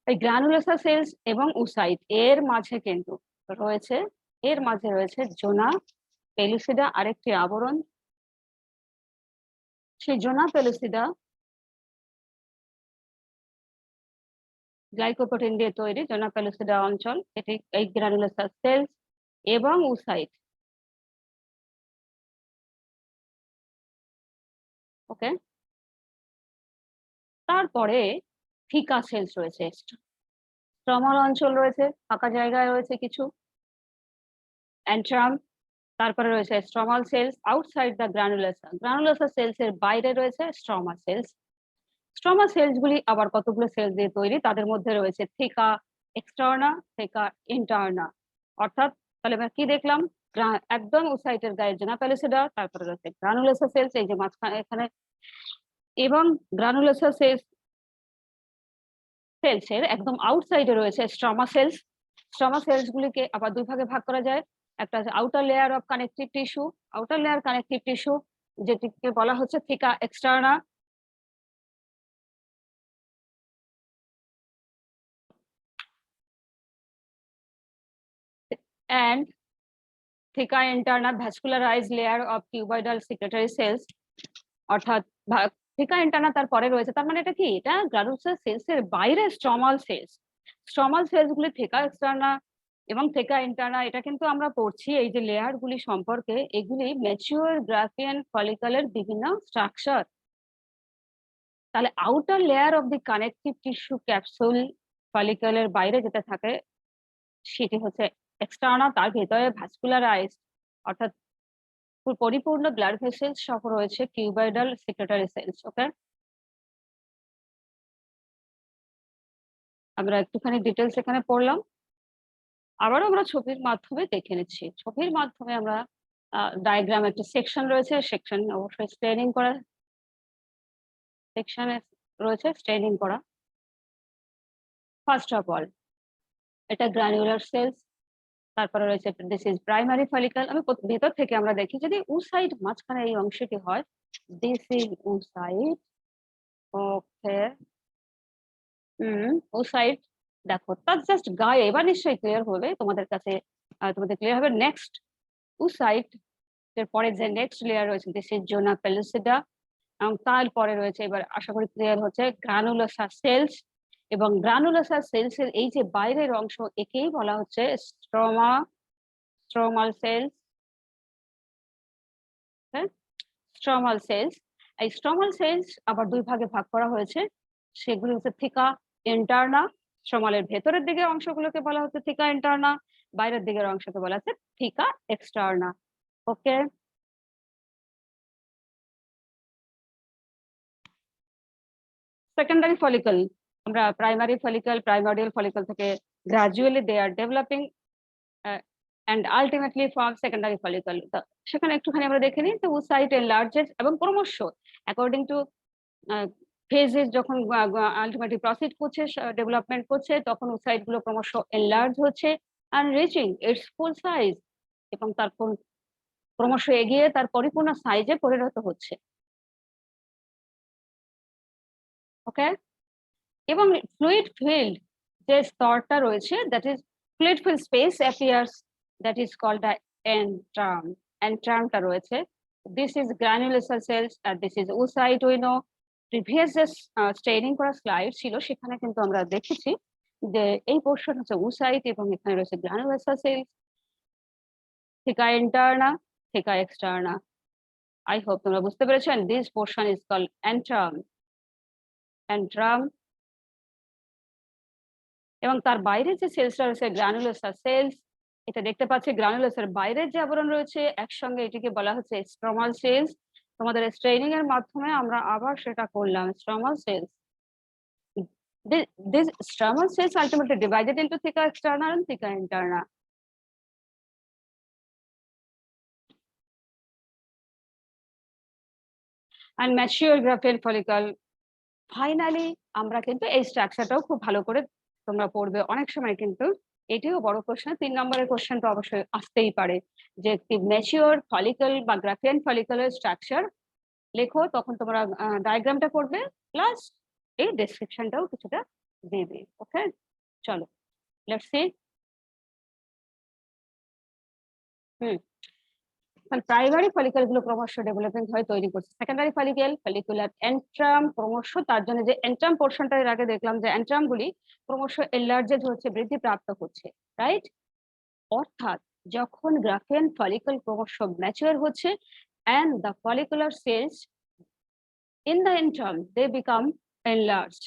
এই গ্রানুলোসা সেলস এবং উসাইট এর মাঝে কিন্তু রয়েছে, এর মাঝে রয়েছে জোনা পেলুসিডা আরেকটি আবরণ। সেই জোনা পেলুসিডা গ্লাইকোপ্রোটিন দিয়ে তৈরি, জোনা পেলুসিডা অঞ্চল, এটি এই গ্রানুলোসা সেলস এবং উসাইট। ওকে, তারপরে থিকা সেলস রয়েছে, স্ট্রমাল অঞ্চল রয়েছে, ফাঁকা জায়গায় রয়েছে কিছু অ্যান্ট্রাম, তারপরে রয়েছে stromal cells outside the granulosa, granulosa cells এর বাইরে রয়েছে স্ট্রমা সেলস। স্ট্রমা সেলস গুলি আবার কতগুলো সেল দিয়ে তৈরি, তাদের মধ্যে রয়েছে থিকা এক্সটার্না, থিকা ইন্টারনা। অর্থাৎ তাহলে আমরা কি দেখলাম, একদম ওসাইটের গায়ের জোনা পেলুসিডা, তারপরে রয়েছে গ্রানুলোসা সেলস এই যে মাঝখানে এখানে, এবং গ্রানুলোসা সেলস এর একদম আউটসাইডে রয়েছে স্ট্রমা সেলস। স্ট্রমা সেলস গুলিকে আবার দুই ভাগে ভাগ করা যায়, একটা হচ্ছে outer layer of connective tissue, outer layer connective tissue যেটিকে বলা হচ্ছে theca externa, and theca interna vascularized layer of cuboidal secretory cells. অর্থাৎ থিকা ইন্টারনা তারপরে রয়েছে, তার মানে এটা কি, এটা গ্রানুলোসা সেলস এর বাইরে স্ট্রমাল সেলস। স্ট্রমাল সেলস গুলি থিকা এক্সটার্না এবং থিকা ইন্টারনা, এটা কিন্তু আমরা পড়ছি এই যে লেয়ার গুলি সম্পর্কে, এগুলি ম্যাচিউর গ্রাফিয়ান ফলিকলের বিভিন্ন স্ট্রাকচার। তাহলে outer layer of the connective tissue capsule ফলিকলের বাইরে যেটা থাকে সেটি হচ্ছে এক্সটার্না, তার ভেতরে ভাস্কুলারাইজ অর্থাৎ পরিপূর্ণ ব্লাড ভেসেলস সহ রয়েছে কিউবয়েডাল সিক্রেটারি সেলস। ওকে, আমরা একটুখানি ডিটেলস এখানে পড়লাম, আবারও আমরা ছবির মাধ্যমে দেখে নিচ্ছি। ছবির মাধ্যমে আমরা ডায়াগ্রাম একটা সেকশন রয়েছে, সেকশন অবশ্যই স্ট্রেনিং করা, সেকশনে রয়েছে স্ট্রেনিং করা। ফার্স্ট অফ অল এটা গ্রানুলার সেলস, তারপরে রয়েছে দিস ইজ প্রাইমারি ফলিকল। আমি ভেতর থেকে আমরা দেখি যদি উসাইড মাঝখানে এই অংশটি হয়, this is oocyte. Okay, oocyte দেখো তার জাস্ট গায়ে, এবার নিশ্চয়ই ক্লিয়ার হবে তোমাদের কাছে, তোমাদের ক্লিয়ার হবে। নেক্সট উসাইড এর পরে যে নেক্সট লেয়ার রয়েছে দিস ইজ জোনা পেলুসিডা, এবং তারপরে রয়েছে, এবার আশা করি ক্লিয়ার হচ্ছে, গ্রানুলোসা সেলস। এবং গ্রানুলোসা সেলস এর এই যে বাইরের অংশ, একেই বলা হচ্ছে স্ট্রোমা, স্ট্রোমাল সেলস। হ্যাঁ, স্ট্রোমাল সেলস। এই স্ট্রোমাল সেলস আবার দুই ভাগে ভাগ করা হয়েছে, সেগুলো হচ্ছে থিকা ইন্টারনা। স্ট্রোমালের ভেতরের দিকের অংশগুলোকে বলা হচ্ছে থিকা ইন্টারনা, বাইরের দিকের অংশকে বলা হচ্ছে theca externa. Okay, secondary follicle, আমরা প্রাইমারি ফলিকল, প্রাইমোর্ডিয়াল ফলিকল থেকে gradually they are developing and ultimately form secondary follicle। সেখানে একটুখানি আমরা দেখে নিই, তো ওসাইট এনলার্জেস এবং ক্রমশ অ্যাকর্ডিং টু ফেজেস যখন আলটিমেটলি প্রসিড করছে, ডেভেলপমেন্ট করছে, তখন ওসাইট গুলো ক্রমশ এনলার্জ হচ্ছে and reaching its full size, এবং তারপর ক্রমশ এগিয়ে তার পরিপূর্ণ সাইজে পরিণত হচ্ছে। ওকে, এবং ফ্লুইড ফিল্ড যে স্তরটা রয়েছে, that is fluid filled space appears, that is called the antrum. এন্ট্রামটা রয়েছে, দিস ইজ গ্রানুলোসার সেলস আর this is oocyte. We know previous যে স্টেইনিং করা স্লাইড ছিল সেখানে কিন্তু আমরা দেখেছি যে এই পোর্শন হচ্ছে ওসাইট এবং এখানে রয়েছে গ্রানুলোসার cells, theca interna, theca externa. I hope তোমরা বুঝতে পেরেছো। And this portion is called antrum. Antrum, এবং তার বাইরে যে সেলসটা রয়েছে গ্রানুলোসার সেলস, এটা দেখতে পাচ্ছি গ্রানুলোসার বাইরের যে আবরণ রয়েছে একসঙ্গে এটিকে বলা হচ্ছে স্ট্রোমাল সেলস। তোমাদের স্ট্রেইনিং এর মাধ্যমে আমরা আবার সেটা করলাম, stromal cells. These stromal cells ultimately divided into theca externa and theca interna. And mature Graafian follicle. Finally আমরা কিন্তু এই স্ট্রাকচারটাও খুব ভালো করে তোমরা পড়বে। অনেক সময় কিন্তু এটিও বড় প্রশ্ন, 3 নম্বরের কোশ্চেন তো অবশ্যই আসতেই পারে, যে একটি ম্যাচিওর ফলিকল বা গ্রাফিয়ান ফলিকলের স্ট্রাকচার লেখো, তখন তোমরা ডায়াগ্রামটা করবে প্লাস এই ডেসক্রিপশনটাও কিছুটা দেবে। ওকে, চলো লেটস সি। প্রাইমারি ফলিকল গুলো ক্রমশ ডেভেলপিং হয়, তৈরি করছে সেকেন্ডারি ফলিকল, ফলিকুলার এন্ট্রাম। ক্রমশ তার জন্য যে এন্ট্রাম পোর্শনটা এর আগে দেখলাম যে এন্ট্রাম গুলি ক্রমশ এনলার্জেড হচ্ছে, বৃদ্ধি প্রাপ্ত হচ্ছে, রাইট? অর্থাৎ যখন গ্রাফিয়ান ফলিকল ক্রমশ ম্যাচিওর হচ্ছে and the follicular cells in the antrum they become enlarged,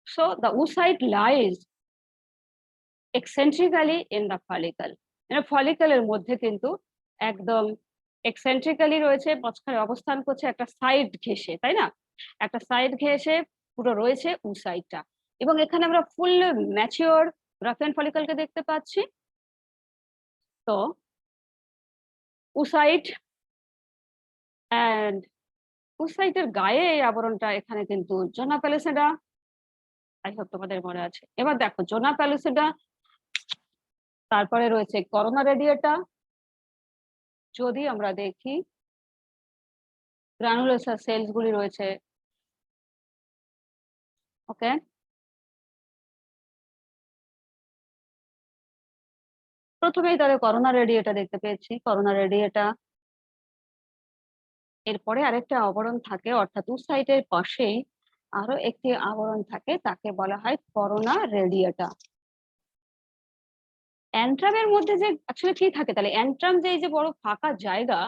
so the oocyte lies eccentrically in the follicle। ফলিকলের মধ্যে কিন্তু একদম এক্সেন্ট্রিক্যালি রয়েছে, মাঝখানে অবস্থান করছে একটা সাইড ঘেঁষে, তাই না? একটা সাইড ঘেঁষে পুরো রয়েছে ওসাইটটা, এবং এখানে আমরা ফুল ম্যাচিওর গ্রাফিয়ান ফলিকলকে দেখতে পাচ্ছি। তো ওসাইট এন্ড ওসাইটের গায়ে এই আবরণটা, এখানে কিন্তু জোনা প্যালিসিডা, আই হোপ তোমাদের মনে আছে। এবার দেখো জোনা প্যালিসিডা, তারপরে রয়েছে করোনা রেডিয়েটা। যদি আমরা দেখি গ্রানুলোসার সেলস গুলি রয়েছে, ওকে, প্রথমেই তাহলে করোনা রেডিয়েটা দেখতে পেয়েছি, করোনা রেডিয়েটা। এরপরে আরেকটা আবরণ থাকে, অর্থাৎ ওসাইটের পাশেই আরো একটি আবরণ থাকে, তাকে বলা হয় করোনা রেডিয়েটা। অ্যান্ট্রামের মধ্যে যে অ্যাকচুয়ালি কি থাকে, তাহলে অ্যান্ট্রাম যে এই যে বড় ফাঁকা জায়গা,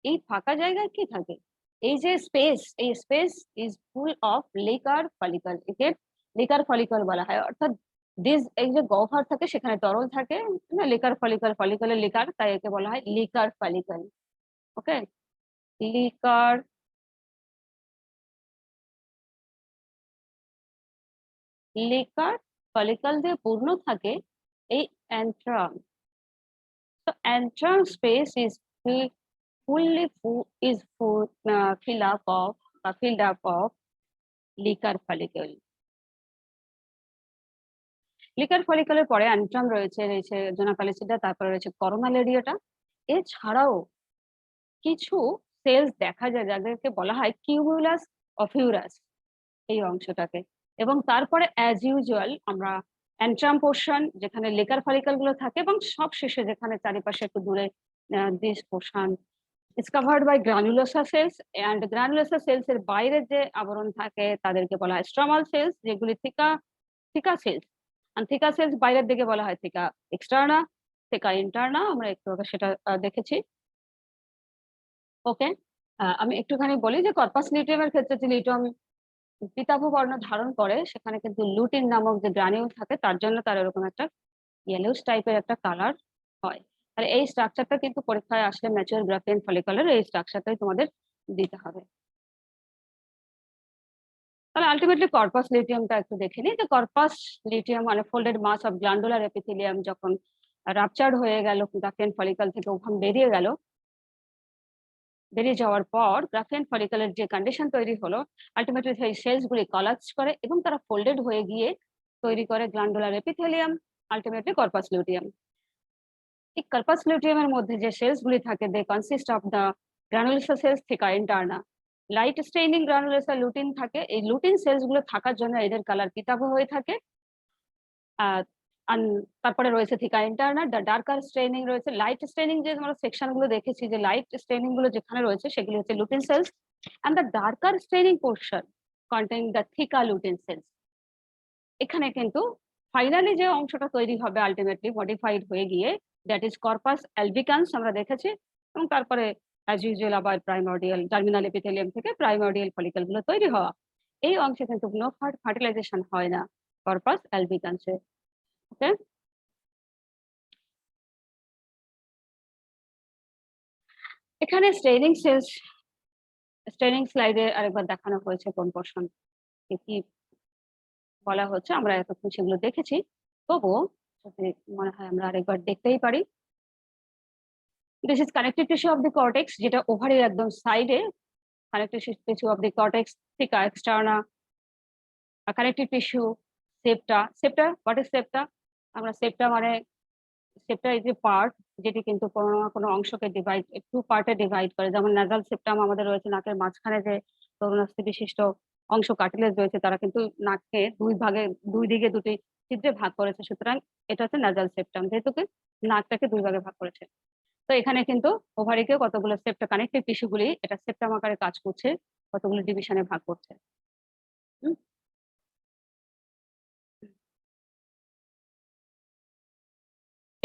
এই ফাঁকা জায়গায় কি থাকে? এই যে স্পেস, এই space is full of liquor follicle, একে লিকার ফলিকল বলা হয়। অর্থাৎ দিস, এই যে গহ্বর থাকে সেখানে তরল থাকে না, লিকার ফলিকল, ফলিকলের লিকার, তাই একে বলা হয় লিকার ফলিকল। ওকে, লিকার লিকার ফলিকল দিয়ে পূর্ণ থাকে এই অ্যান্ট্রাম। তো antrum space is fully is fill up of filled up of liquor follicle। Liquor ফলিকলের পরে অ্যান্ট্রাম রয়েছে, জোনা প্যালিসিডা, তারপরে রয়েছে করোনা লেডিয়াটা। এছাড়াও কিছু সেলস দেখা যায় যাদেরকে বলা হয় কিউমুলাস অফিউরাস, এই অংশটাকে। এবং তারপরে অ্যাজ ইউজুয়াল আমরা অ্যান্ট্রাম পোর্শন, যেখানে লেকার ফলিকল গুলো থাকে, এবং সব শেষে যেখানে চারিপাশে একটু দূরে this portion is covered by granulosa cells, and granulosa cells এর বাইরে যে আবরণ থাকে তাদেরকে বলা হয় স্ট্রামাল সেলস, যেগুলি থিকা সেলস। আর থিকা সেলস বাইরের দিকে বলা হয় থিকা এক্সটার্না, থিকা ইন্টারনা, আমরা একটু আগে সেটা দেখেছি। ওকে, আমি একটুখানি বলি যে কর্পাস লিউটিয়ামের ক্ষেত্রে যে লিউটিয়াম পিতাভ বর্ণ ধারণ করে, সেখানে কিন্তু লুটিন নামক যে গ্রানিউল থাকে, তার জন্য তার এরকম একটা ইয়েলোস টাইপের একটা কালার হয়। আর এই স্ট্রাকচারটা কিন্তু পরীক্ষায় আসলে ম্যাচিওর গ্রাফিয়ান ফলিকলের এই স্ট্রাকচারটাই তোমাদের দিতে হবে। তাহলে আলটিমেটলি কর্পাস লিউটিয়ামটা একটু দেখে নিই। যে কর্পাস লিউটিয়াম মানে folded mass of glandular epithelium যখন রাপচার্ড হয়ে গেল, গ্রাফিয়ান ফলিকল থেকে ওভাম বেরিয়ে গেল, বেরিয়ে যাওয়ার পর গ্রাফিয়ান ফলিকলের যে কন্ডিশন তৈরি হলো, আলটিমেটলি সেই সেলস গুলি কলাপস করে এবং তারা ফোল্ডেড হয়ে গিয়ে তৈরি করে glandular epithelium, ultimately corpus luteum. এই কর্পাস লিউটিয়ামের মধ্যে যে সেলস গুলি থাকে, they consist of the granulosa cells theca interna. Light staining granulosa lutein থাকে, এই লুটিন সেলস গুলো থাকার জন্য এদের কালার পিতাভ হয়ে থাকে। তারপরে রয়েছে থিকা ইন্টারনা, ডার্কার স্টেইনিং রয়েছে। লাইট স্টেইনিং যে আমরা সেকশন গুলো দেখেছি, যে লাইট স্টেইনিং গুলো যেখানে রয়েছে সেগুলো হচ্ছে lutein cells, and the darker staining portion contain the theca lutein cells. এখানে কিন্তু ফাইনালি যে অংশটা তৈরি হবে আলটিমেটলি মডিফাইড হয়ে গিয়ে, দ্যাট ইজ কর্পাস অ্যালবিকান্স আমরা দেখেছি। এবং তারপরে অ্যাজ ইউজুয়াল আবার প্রাইমর্ডিয়াল টার্মিনাল এপিথেলিয়াম থেকে প্রাইমর্ডিয়াল ফলিকল গুলো তৈরি হওয়া। এই অংশে কিন্তু কোনো ফার্টিলাইজেশন হয় না কর্পাস অ্যালবিকান্সে। ওকে, এখানে স্টেইনিং স্লাইডে আরেকবার দেখানো হয়েছে কোন পোর্শন কি বলা হচ্ছে, আমরা এতক্ষণ সেগুলো দেখেছি। তবুও যদি মনে হয় আমরা আরেকবার দেখতেই পারি। This is connective tissue of the cortex, যেটা ওভারির একদম সাইডে। Connective tissue of the cortex theca externa, connective tissue septa what is septa? আমরা সেপ্টা মানে সেপ্টা ইজ এ পার্ট যেটি কিন্তু কোনো না কোনো অংশকে ডিভাইড, টু পার্টে ডিভাইড করে। যেমন নাজাল সেপ্টাম আমাদের রয়েছে, নাকের মাঝখানে যে তরুণাস্থি বিশিষ্ট অংশ কার্টিলেজ রয়েছে, তারা কিন্তু নাককে দুই দিকে দুটি ছিদ্রে ভাগ করেছে। সুতরাং এটা হচ্ছে নাজাল সেপ্টাম, যেহেতু নাকটাকে দুই ভাগে ভাগ করেছে। তো এখানে কিন্তু ওভারিকে কতগুলো সেপ্টা কানেক্টিভ টিস্যুগুলি এটা সেপ্টাম আকারে কাজ করছে, কতগুলো ডিভিশনে ভাগ করছে।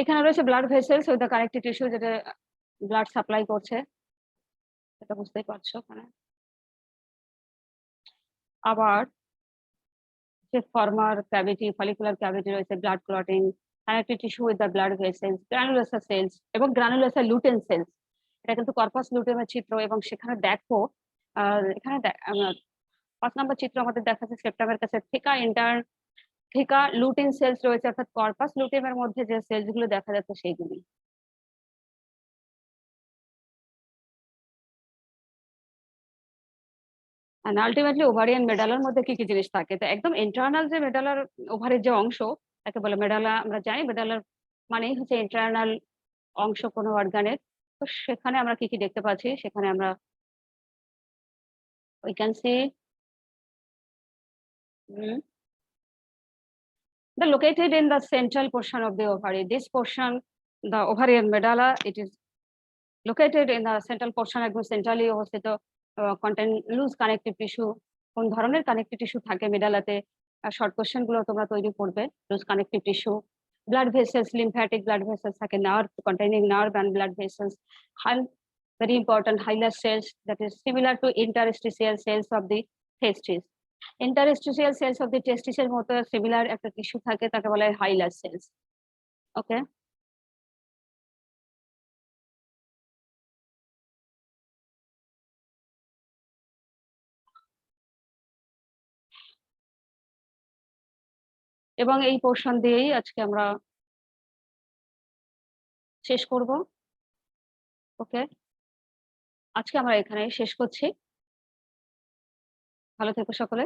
এখানে রয়েছে blood vessels with the connective tissue, যেটা ব্লাড সাপ্লাই করছে, এটা বুঝতেই পারছো। ওখানে আবার যে ফর্মার ক্যাভিটি, ফলিকুলার ক্যাভিটি রয়েছে, blood clotting, connective tissue with the blood vessels, granulosa cells এবং গ্রানুলোসা লুটেন সেলস। এটা কিন্তু কর্পাস লুটেমের চিত্র। এবং সেখানে দেখো এখানে 5 নম্বর চিত্র আমাদের দেখাচ্ছে সেপ্টামের কাছে থিকা লুটিন সেলস রয়েছে, অর্থাৎ কর্পাস লুটেমের মধ্যে যে সেলস গুলো দেখা যাচ্ছে সেইগুলি। আলটিমেটলি ওভারিয়ান মেডালার মধ্যে কি কি জিনিস থাকে? তো একদম ইন্টারনাল যে মেডালার ওভারের যে অংশ, তাকে বলে মেডালা। আমরা জানি মেডালার মানেই হচ্ছে ইন্টারনাল অংশ কোনো অর্গানের। তো সেখানে আমরা কি কি দেখতে পাচ্ছি? সেখানে আমরা we can see the located in the central portion of the ovary. This portion, the ovarian medulla, it is located in the central portion, একদম সেন্ট্রালি অবস্থিত, contain loose connective tissue। কোন ধরনের কানেক্টিভ টিস্যু থাকে মেডালাতে? Short question গুলো তোমরা তৈরি করবে। Loose connective tissue, blood vessels, lymphatic blood vessels থাকে, nerve containing nerve and blood vessels, very important hilus cells, that is similar to interstitial cells of the testes. Interstitial cells of the testis এর মতো similar একটা tissue থাকে, তাকে বলা হয় হাইলাস sales. ওকে, এবং এই পোর্শন দিয়েই আজকে আমরা শেষ করব। ওকে, আজকে আমরা এখানে শেষ করছি। ভালো থেকো সকলে।